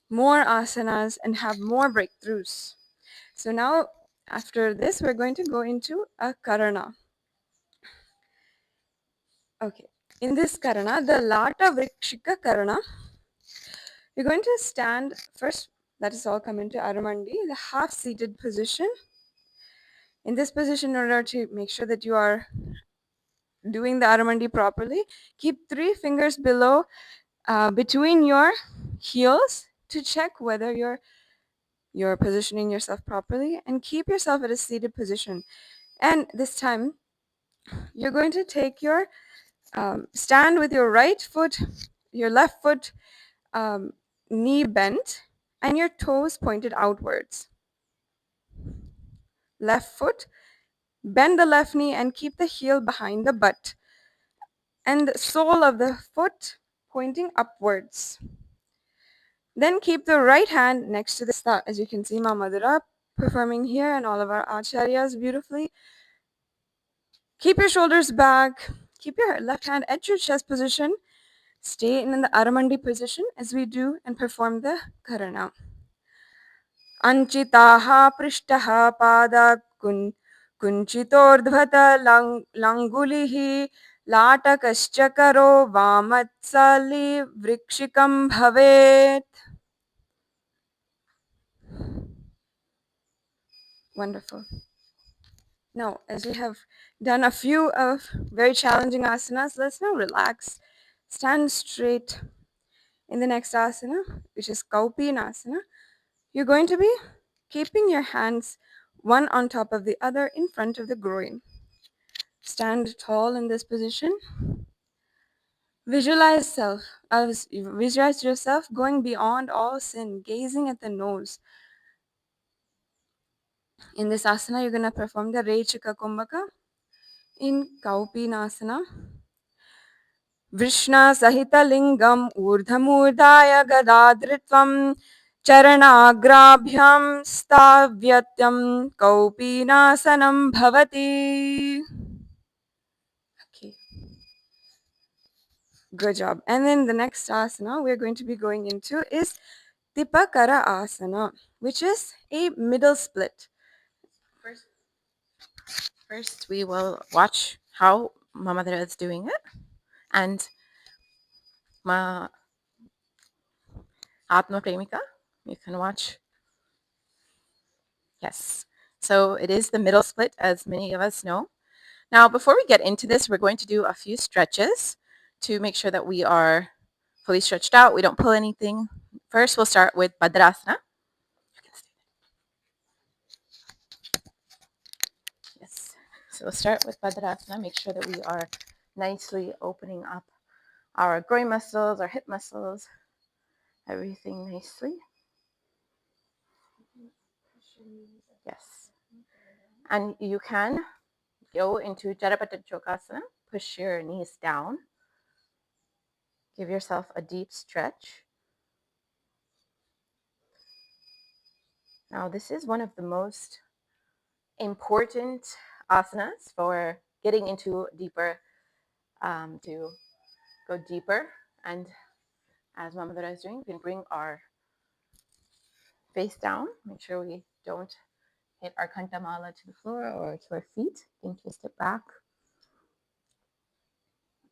more asanas and have more breakthroughs. So now after this, we're going to go into a karana. Okay. In this karana, the Lata Vrikshika karana, you're going to stand first. Let us all come into Aramandi, the half-seated position. In this position, in order to make sure that you are doing the Aramandi properly, keep 3 fingers below, between your heels to check whether you're positioning yourself properly, and keep yourself at a seated position. And this time, you're going to take your stand with your right foot, your left foot um, knee bent, and your toes pointed outwards. Left foot, bend the left knee and keep the heel behind the butt, and the sole of the foot pointing upwards. Then keep the right hand next to the start. As you can see, Ma Madhura performing here and all of our acharyas beautifully. Keep your shoulders back. Keep your left hand at your chest position. Stay in the Aramandi position as we do and perform the Karana. Anchitaha prishtaha pada kunchitordhvata langulihi लाटकश्च करो वामत्सलि वृक्षिकं भवेत्. Wonderful. Now, as we have done a few of very challenging asanas, let's now relax. Stand straight in the next asana, which is Kaupinasana. You're going to be keeping your hands one on top of the other in front of the groin. Stand tall in this position. Visualize yourself going beyond all sin, gazing at the nose. In this asana, you're going to perform the Rechika Kumbhaka in Kaupinasana. वृष्णासहितलिङ्गम् ऊर्ध्वमूर्धाय गदाधृत्वं चरणाग्राभ्यां स्थाव्यत्यं कौपीनासनं भवति. Okay, good job. And then the next asana we're going to be going into is Tipakara asana, which is a middle split. First, we will watch how Mama Dara is doing it, and Ma Atma Premika, you can watch. Yes, so it is the middle split, as many of us know. Now, before we get into this, we're going to do a few stretches to make sure that we are fully stretched out. We don't pull anything. First, we'll start with Bhadrasana. Yes, so we'll start with Bhadrasana. Make sure that we are nicely opening up our groin muscles, our hip muscles, everything nicely. Yes. And you can go into Jadapata Chokasana, push your knees down, give yourself a deep stretch. Now, this is one of the most important asanas for getting into deeper, to go deeper. And as Mama Dara is doing, we can bring our face down, make sure we don't hit our kantamala to the floor or to our feet. You can twist it back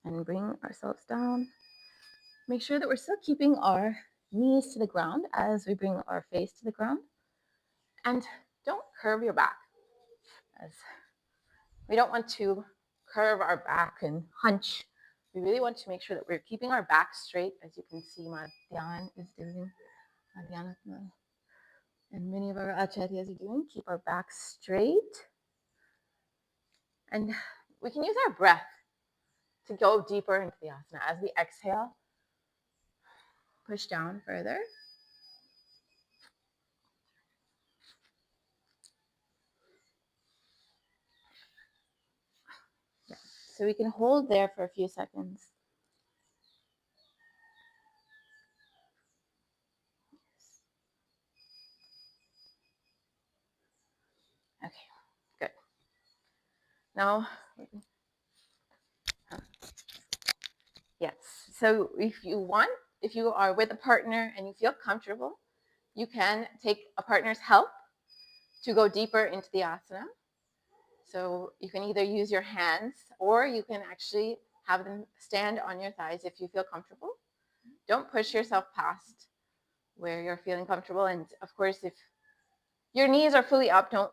and bring ourselves down. Make sure that we're still keeping our knees to the ground as we bring our face to the ground. And don't curve your back, as we don't want to curve our back and hunch. We really want to make sure that we're keeping our back straight, as you can see Madhyan is doing. Madhyan and many of our acharyas are doing. Keep our back straight. And we can use our breath to go deeper into the asana. As we exhale, push down further. Yeah. So we can hold there for a few seconds. Okay, good. Now, yes. So if you are with a partner and you feel comfortable, you can take a partner's help to go deeper into the asana. So you can either use your hands or you can actually have them stand on your thighs if you feel comfortable. Don't push yourself past where you're feeling comfortable. And of course, if your knees are fully up, don't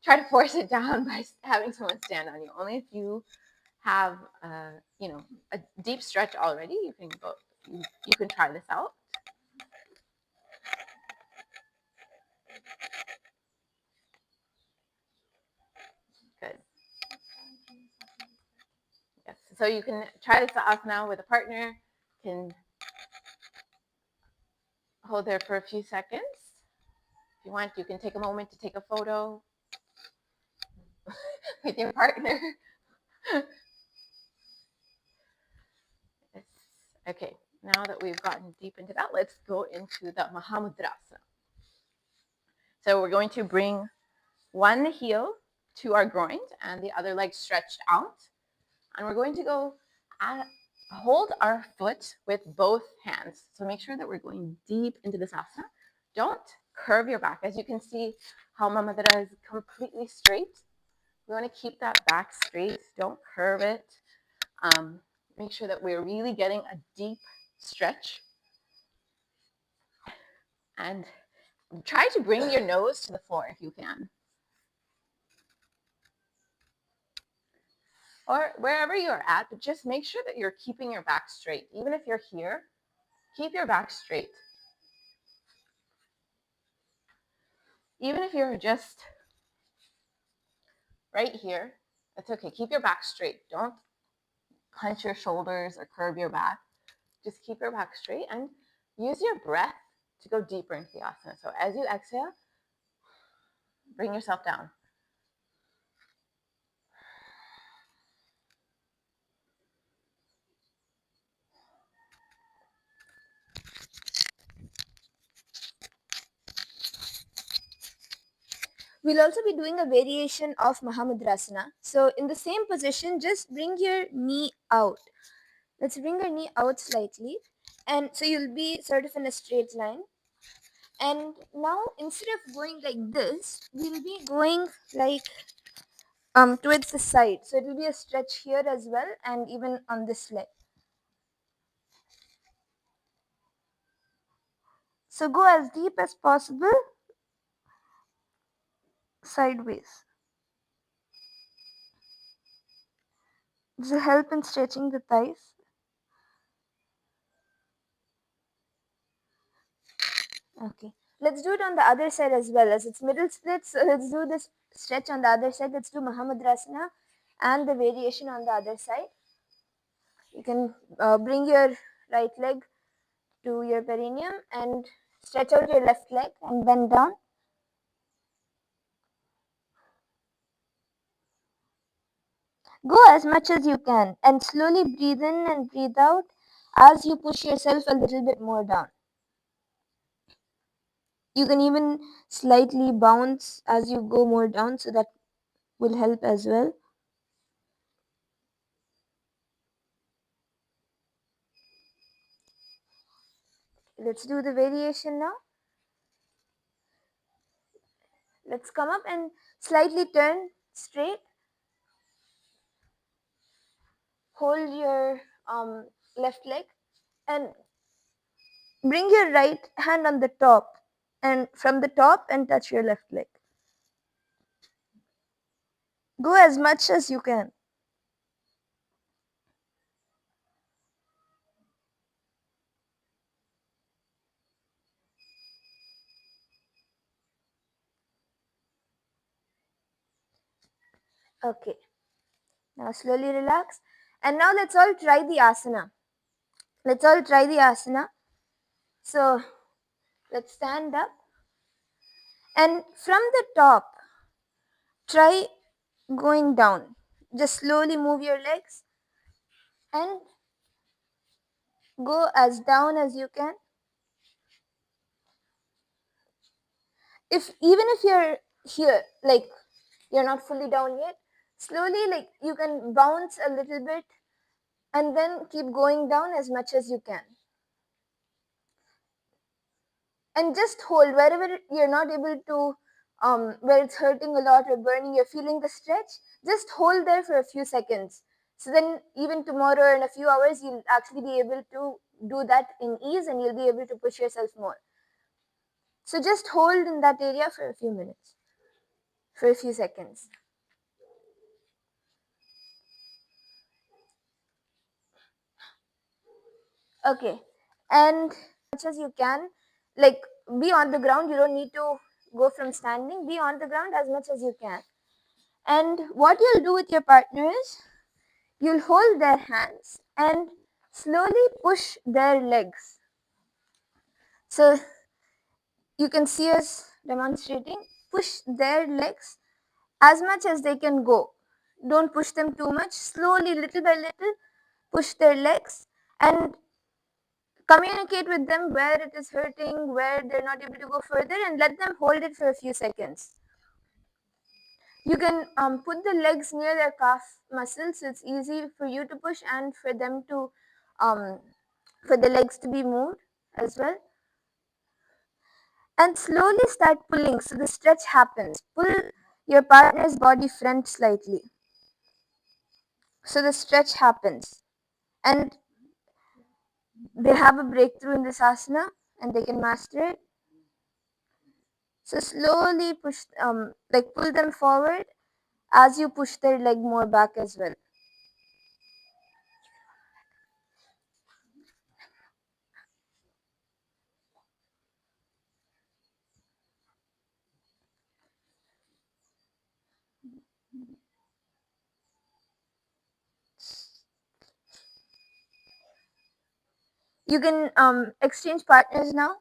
try to force it down by having someone stand on you. Only if you have a deep stretch already, you can try this out. Good. Yes. So you can try this asana with a partner. Can hold there for a few seconds. If you want, you can take a moment to take a photo with your partner. Yes. Okay, now that we've gotten deep into that, let's go into the Mahamudrasana. So we're going to bring one heel to our groin and the other leg stretched out. And we're going to go hold our foot with both hands. So make sure that we're going deep into this asana. Don't curve your back. As you can see how Mama Mudra is completely straight. We want to keep that back straight. Don't curve it. Make sure that we're really getting a deep stretch. And try to bring your nose to the floor if you can. Or wherever you're at, but just make sure that you're keeping your back straight. Even if you're here, keep your back straight. Even if you're just right here, that's okay. Keep your back straight. Don't clench your shoulders or curve your back. Just keep your back straight and use your breath to go deeper into the asana. So as you exhale, bring yourself down. We'll also be doing a variation of Mahamudrasana. So in the same position, just bring your knee out. Let's bring your knee out slightly. And so you'll be sort of in a straight line. And now instead of going like this, we'll be going like towards the side. So it will be a stretch here as well and even on this leg. So go as deep as possible sideways. This will help in stretching the thighs. Okay. Let's do it on the other side as well, as it's middle split. So let's do this stretch on the other side. Let's do Mahamudrasana and the variation on the other side. You can bring your right leg to your perineum and stretch out your left leg and bend down. Go as much as you can and slowly breathe in and breathe out as you push yourself a little bit more down. You can even slightly bounce as you go more down, so that will help as well. Let's do the variation now. Let's come up and slightly turn straight. Hold your left leg and bring your right hand on the top, and from the top and touch your left leg. Go as much as you can. Okay. Now slowly relax. And now let's all try the asana. Let's all try the asana. So let's stand up. And from the top, try going down. Just slowly move your legs and go as down as you can. Even if you're here, like you're not fully down yet, slowly, like you can bounce a little bit and then keep going down as much as you can. And just hold wherever you're not able to, where it's hurting a lot or burning, you're feeling the stretch, just hold there for a few seconds. So then even tomorrow or in a few hours, you'll actually be able to do that in ease and you'll be able to push yourself more. So just hold in that area for a few minutes, for a few seconds. Okay. And as much as you can, like, be on the ground. You don't need to go from standing. Be on the ground as much as you can. And what you'll do with your partner is you'll hold their hands and slowly push their legs. So you can see us demonstrating. Push their legs as much as they can go. Don't push them too much. Slowly, little by little, push their legs and communicate with them where it is hurting, where they're not able to go further, and let them hold it for a few seconds. You can put the legs near their calf muscles, so it's easy for you to push and for them to, for the legs to be moved as well. And slowly start pulling, so the stretch happens. Pull your partner's body front slightly, so the stretch happens. And they have a breakthrough in this asana and they can master it. So slowly push, like pull them forward as you push their leg more back as well. You can exchange partners now.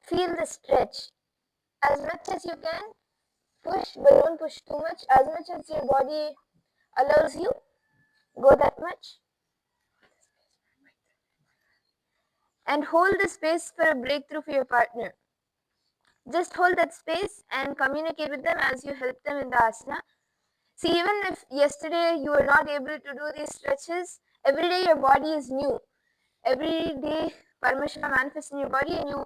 Feel the stretch as much as you can. Push, but don't push too much. As much as your body allows you, go that much. And hold the space for a breakthrough for your partner. Just hold that space and communicate with them as you help them in the asana. See, even if yesterday you were not able to do these stretches, every day your body is new. Every day Paramashiva manifests in your body and you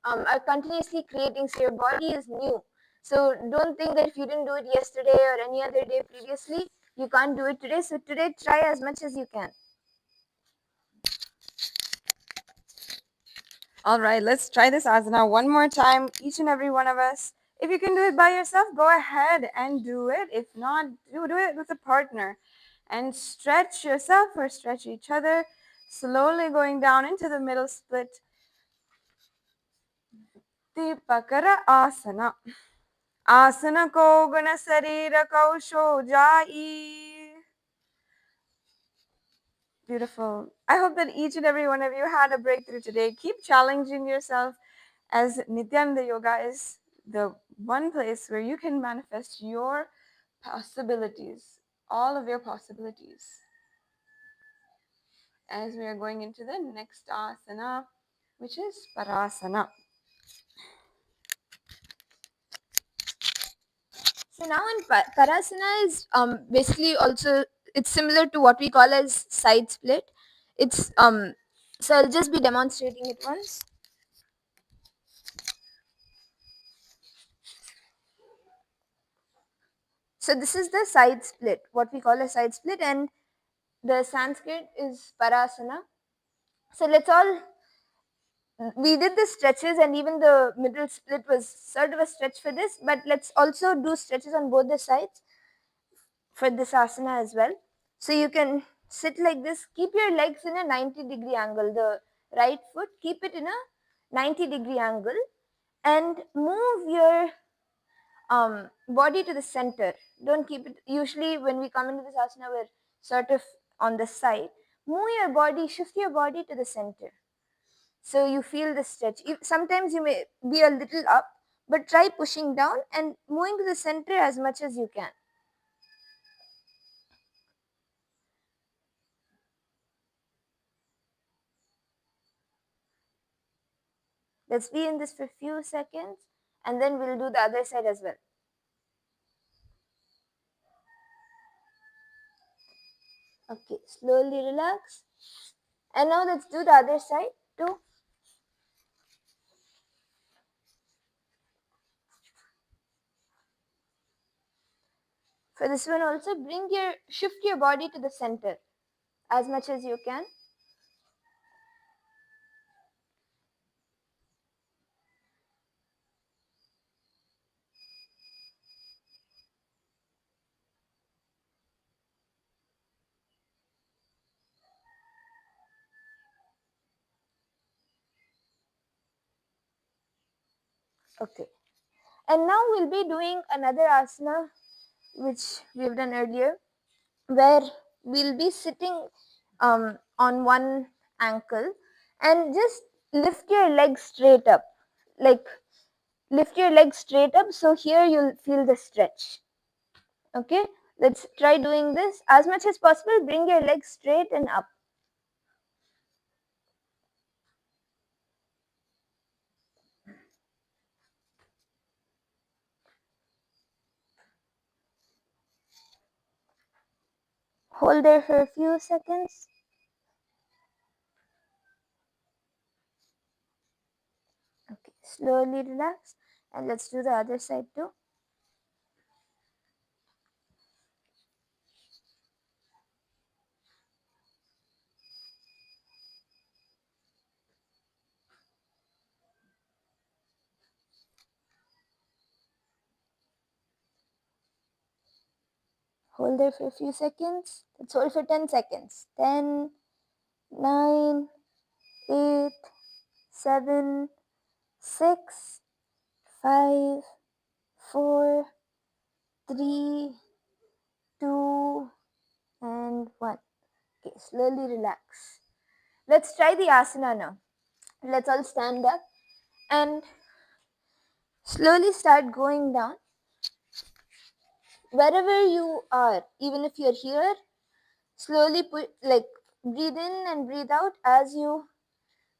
are continuously creating, so your body is new. So don't think that if you didn't do it yesterday or any other day previously, you can't do it today. So today try as much as you can. All right, let's try this asana one more time, each and every one of us. If you can do it by yourself, go ahead and do it. If not, do it with a partner. And stretch yourself or stretch each other, slowly going down into the middle split. Dipakara asana. Asana ko guna sarira kausho jai. Beautiful. I hope that each and every one of you had a breakthrough today. Keep challenging yourself, as Nithyananda Yoga is the one place where you can manifest your possibilities, all of your possibilities. As we are going into the next asana, which is Parasana. So now in Parasana is basically also, it's similar to what we call as side split. It's so I'll just be demonstrating it once. So this is the side split, what we call a side split, and the Sanskrit is Parasana. So let's all, we did the stretches and even the middle split was sort of a stretch for this, but let's also do stretches on both the sides for this asana as well. So you can sit like this, keep your legs in a 90-degree angle, the right foot, keep it in a 90-degree angle and move your body to the center. Don't keep it, usually when we come into this asana, we're sort of on the side. Move your body, shift your body to the center. So you feel the stretch. Sometimes you may be a little up, but try pushing down and moving to the center as much as you can. Let's be in this for a few seconds and then we'll do the other side as well. Okay, slowly relax. And now let's do the other side too. For this one also, shift your body to the center as much as you can. Okay. And now we'll be doing another asana which we've done earlier, where we'll be sitting on one ankle and just lift your legs straight up. Like lift your legs straight up, so here you'll feel the stretch. Okay, let's try doing this as much as possible. Bring your legs straight and up. Hold there for a few seconds. Okay, slowly relax, and let's do the other side too. Hold there for a few seconds. Let's hold for 10 seconds. 10, 9, 8, 7, 6, 5, 4, 3, 2, and 1. Okay, slowly relax. Let's try the asana now. Let's all stand up and slowly start going down. Wherever you are, even if you're here, slowly breathe in and breathe out as you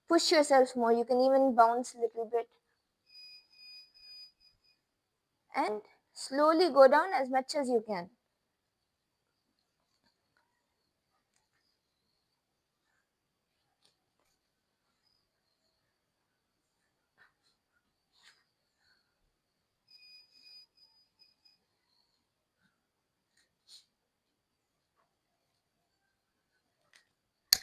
push yourself more. You can even bounce a little bit. And slowly go down as much as you can.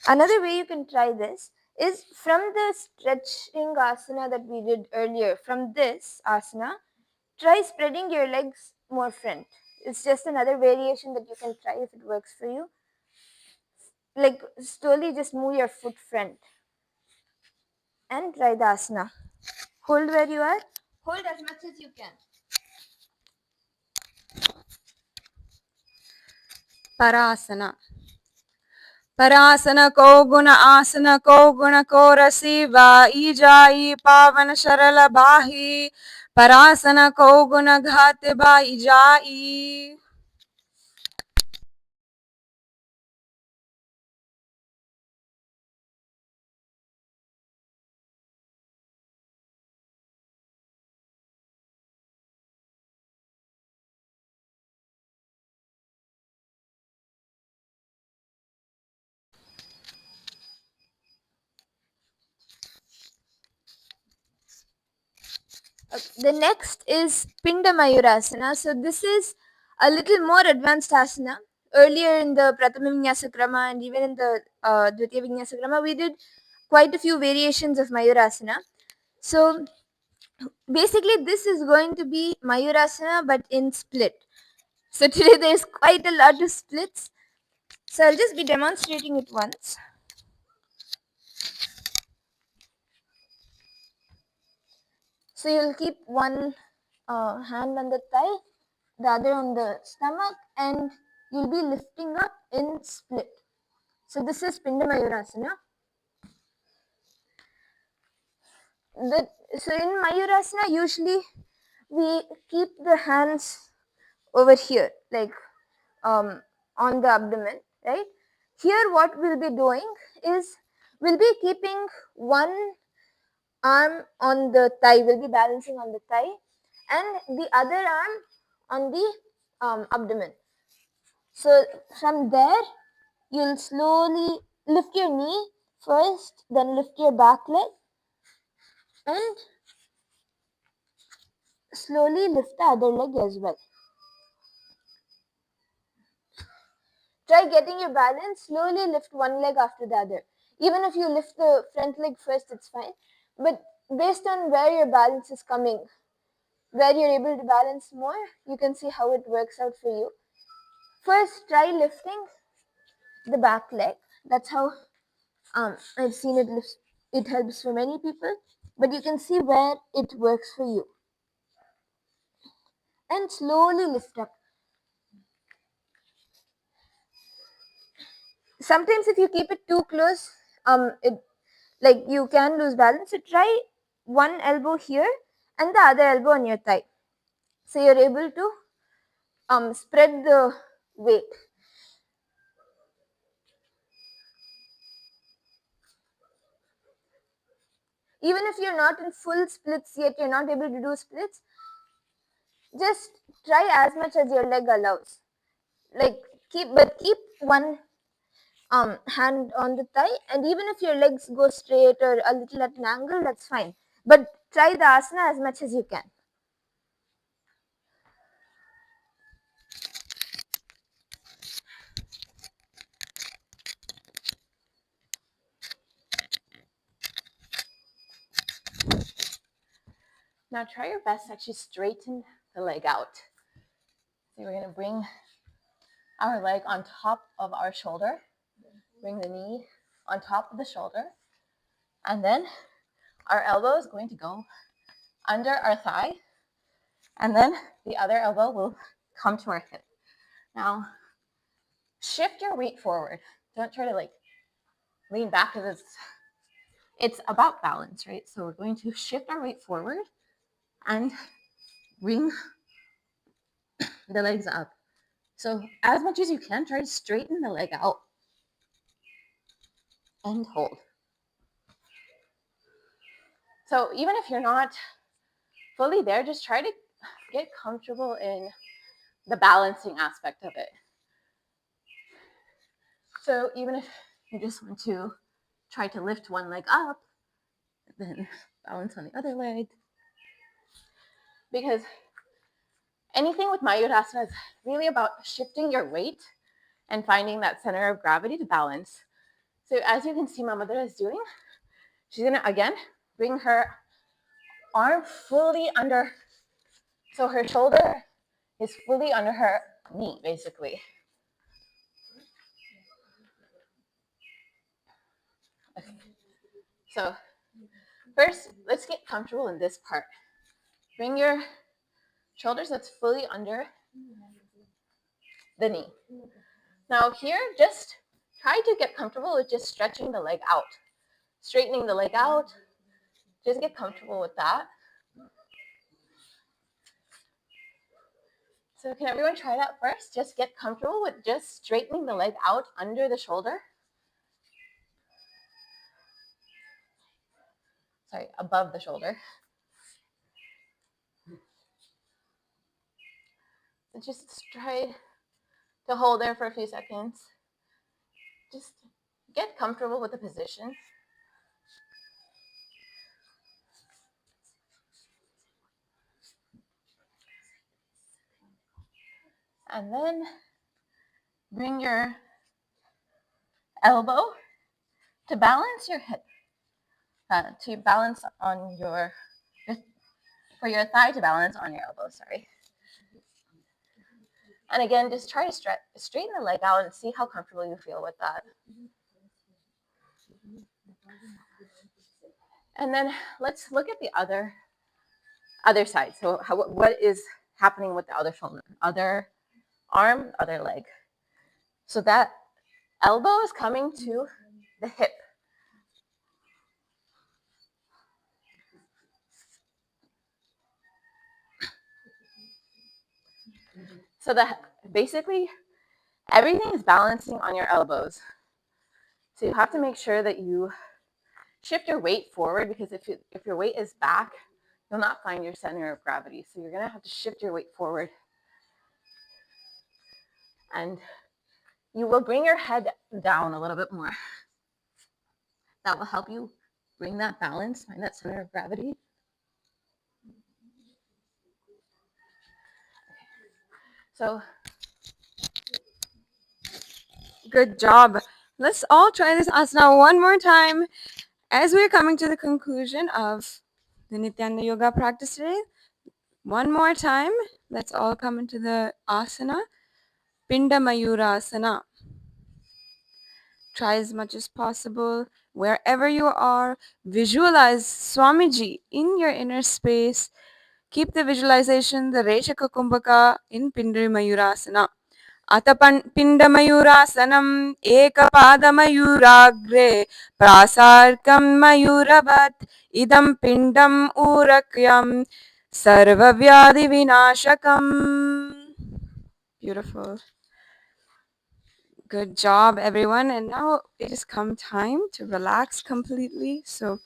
Another way you can try this is from the stretching asana that we did earlier. From this asana, try spreading your legs more front. It's just another variation that you can try if it works for you. Like slowly just move your foot front and try the asana. Hold where you are. Hold as much as you can. Parasana. परासन को गुण आसन को गुण को रसीवा ईजाई पावन शरल बाही परासन को गुण घात बाई जाई. The next is Pinda Mayurasana. So this is a little more advanced asana. Earlier in the Prathama Vinyasa Krama and even in the Dvitiya Vinyasa Krama, we did quite a few variations of Mayurasana. So basically this is going to be Mayurasana but in split. So today there's quite a lot of splits. So I'll just be demonstrating it once. So you'll keep one hand on the thigh, the other on the stomach, and you'll be lifting up in split. So this is Pinda Mayurasana. So in Mayurasana, usually we keep the hands over here, like on the abdomen, right? Here what we'll be doing is we'll be keeping one arm on the thigh, will be balancing on the thigh, and the other arm on the abdomen. So from there, you'll slowly lift your knee first, then lift your back leg, and slowly lift the other leg as well. Try getting your balance, slowly lift one leg after the other. Even if you lift the front leg first, it's fine. But based on where your balance is coming, where you're able to balance more, you can see how it works out for you. First, try lifting the back leg. That's how I've seen it lift. It helps for many people, but you can see where it works for you. And slowly lift up. Sometimes if you keep it too close, like you can lose balance. So try one elbow here and the other elbow on your thigh. So you're able to spread the weight. Even if you're not in full splits yet, you're not able to do splits, just try as much as your leg allows. Like keep one hand on the thigh, and even if your legs go straight or a little at an angle, that's fine. But try the asana as much as you can. Now try your best to actually straighten the leg out. So we're going to bring our leg on top of our shoulder. Bring the knee on top of the shoulder. And then our elbow is going to go under our thigh. And then the other elbow will come to our hip. Now, shift your weight forward. Don't try to lean back because it's about balance, right? So we're going to shift our weight forward and bring the legs up. So as much as you can, try to straighten the leg out and hold. So even if you're not fully there, just try to get comfortable in the balancing aspect of it. So even if you just want to try to lift one leg up, then balance on the other leg. Because anything with Mayurasana is really about shifting your weight and finding that center of gravity to balance. So as you can see my mother is doing, she's gonna again bring her arm fully under, so her shoulder is fully under her knee basically. Okay. So first, let's get comfortable in this part. Bring your shoulders that's fully under the knee. Now here, just try to get comfortable with just stretching the leg out. Straightening the leg out, just get comfortable with that. So can everyone try that first? Just get comfortable with just straightening the leg out under the shoulder. Sorry, above the shoulder. So just try to hold there for a few seconds. Just get comfortable with the position. And then bring your elbow to balance your hip, to balance on for your thigh to balance on your elbow, sorry. And again, just try to straighten the leg out and see how comfortable you feel with that. And then let's look at the other side. So what is happening with the other shoulder, other arm, other leg? So that elbow is coming to the hip. So that basically everything is balancing on your elbows. So you have to make sure that you shift your weight forward, because if your weight is back, you'll not find your center of gravity. So you're going to have to shift your weight forward. And you will bring your head down a little bit more. That will help you bring that balance, find that center of gravity. So Good job. Let's all try this asana one more time as we're coming to the conclusion of the Nityananda Yoga practice today. One more time, let's all come into the asana, Pinda Mayurasana. Try as much as possible. Wherever you are, visualize Swamiji in your inner space. Keep the visualization, the Reshaka Kumbhaka in Pinda Mayurasana. अथ पिण्डमयूरासनम् एकपादमयूराग्रे प्रासार्कं मयूरवत् इदं पिण्डम् ऊरक्यं सर्वव्याधिविनाशकम्. Beautiful. Good job, everyone. And now it has come time to relax completely. So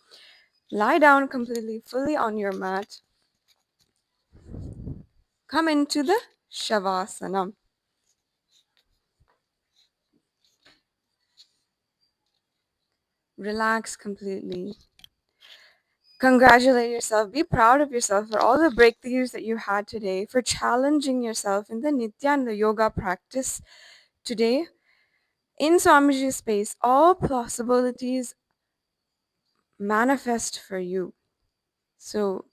lie down completely, fully on your mat. Come into the Shavasana. Relax completely. Congratulate yourself. Be proud of yourself for all the breakthroughs that you had today, for challenging yourself in the Nityananda Yoga practice today. In Swamiji's space, all possibilities manifest for you. So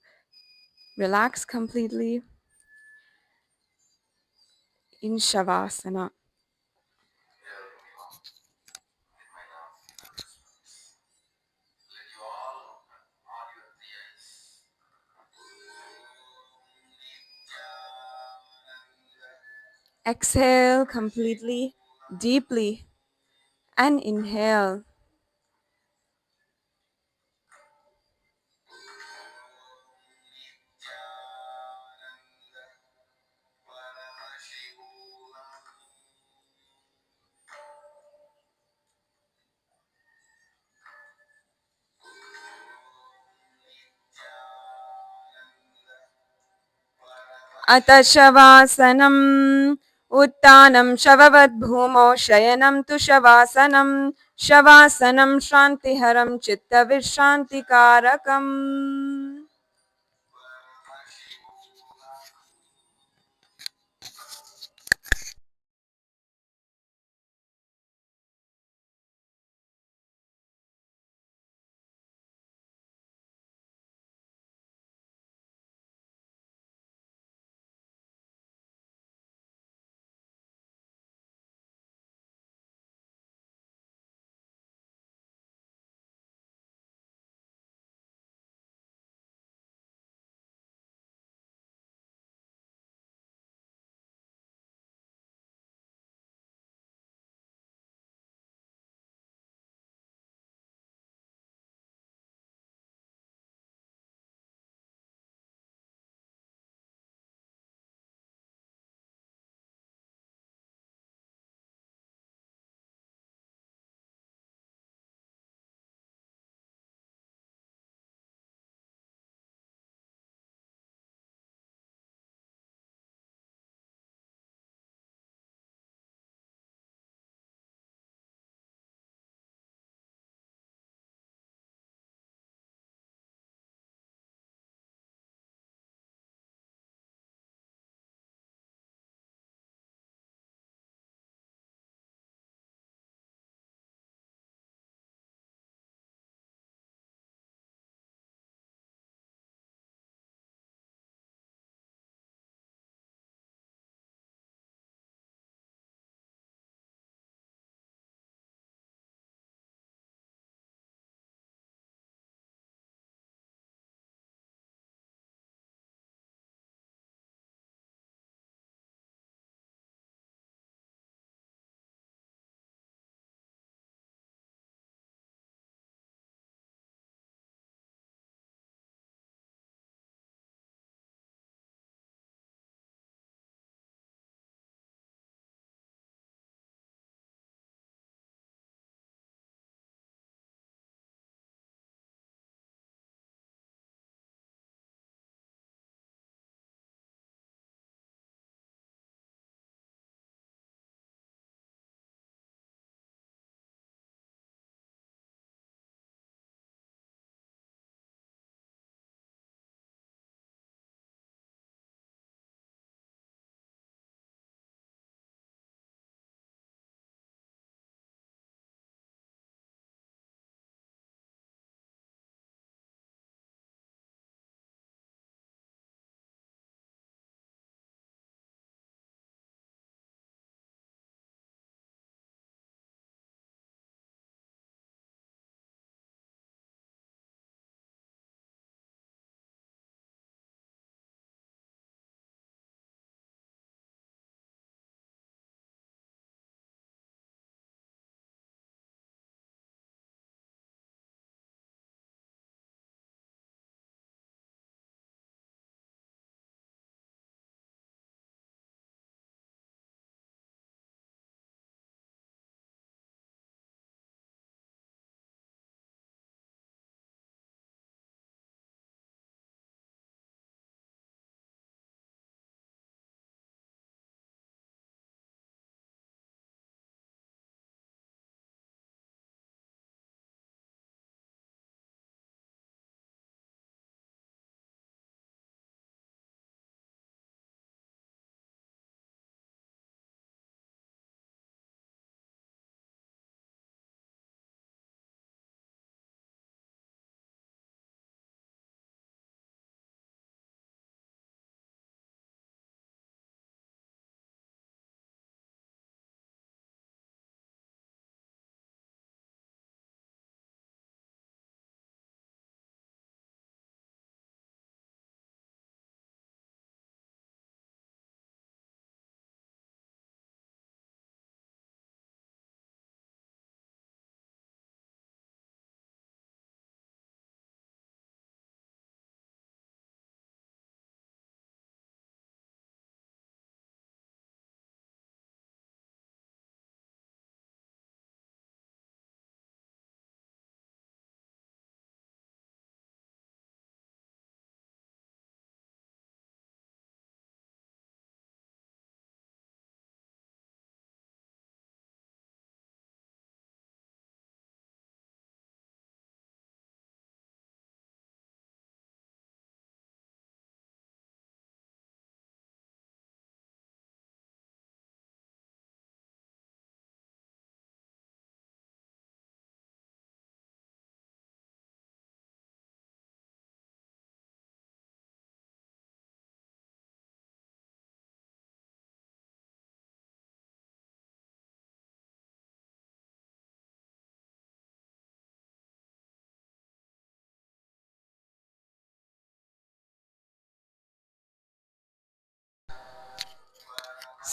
relax completely in Shavasana. Exhale completely, deeply, and inhale. अथ शवासनम् उत्थानं शववद्भूमौ शयनं तु शवासनं शवासनं शान्तिहरं चित्तविश्रान्तिकारकम्.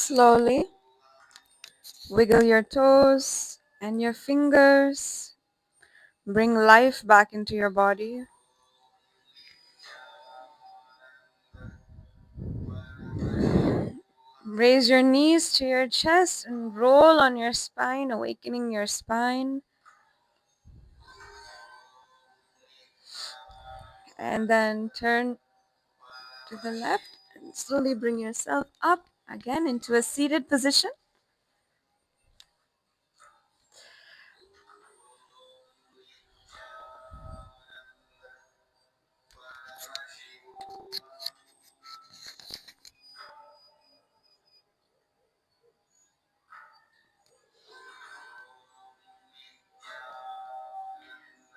Slowly wiggle your toes and your fingers. Bring life back into your body. Raise your knees to your chest and roll on your spine, awakening your spine. And then turn to the left and slowly bring yourself up again into a seated position.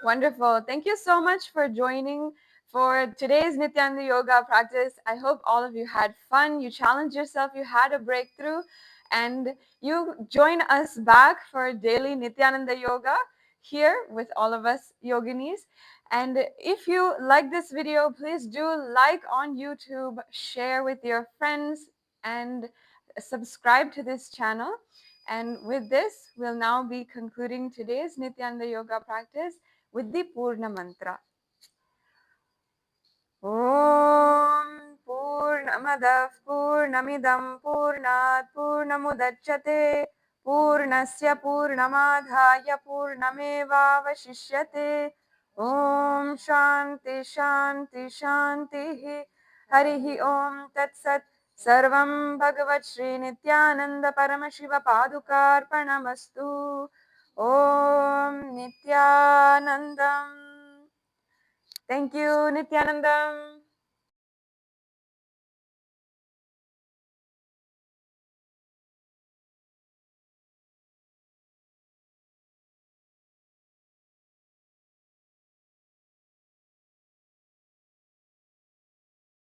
Wonderful. Thank you so much for joining for today's Nithyananda Yoga practice. I hope all of you had fun, you challenged yourself, you had a breakthrough, and you join us back for daily Nithyananda Yoga here with all of us yoginis. And if you like this video, please do like on YouTube, share with your friends, and subscribe to this channel. And with this, we'll now be concluding today's Nithyananda Yoga practice with the Purna Mantra. Om Purnamadav Purnamidam Purnat Purnamudachyate Purnasya Purnamadhaya Purnameva Vashishyate Om Shanti Shanti Shanti Harihi Om Tat Sat Sarvam Bhagavat Shri Nithyananda Paramashiva Padukarpanamastu Om Nithyanandam. Thank you, Nithyanandam.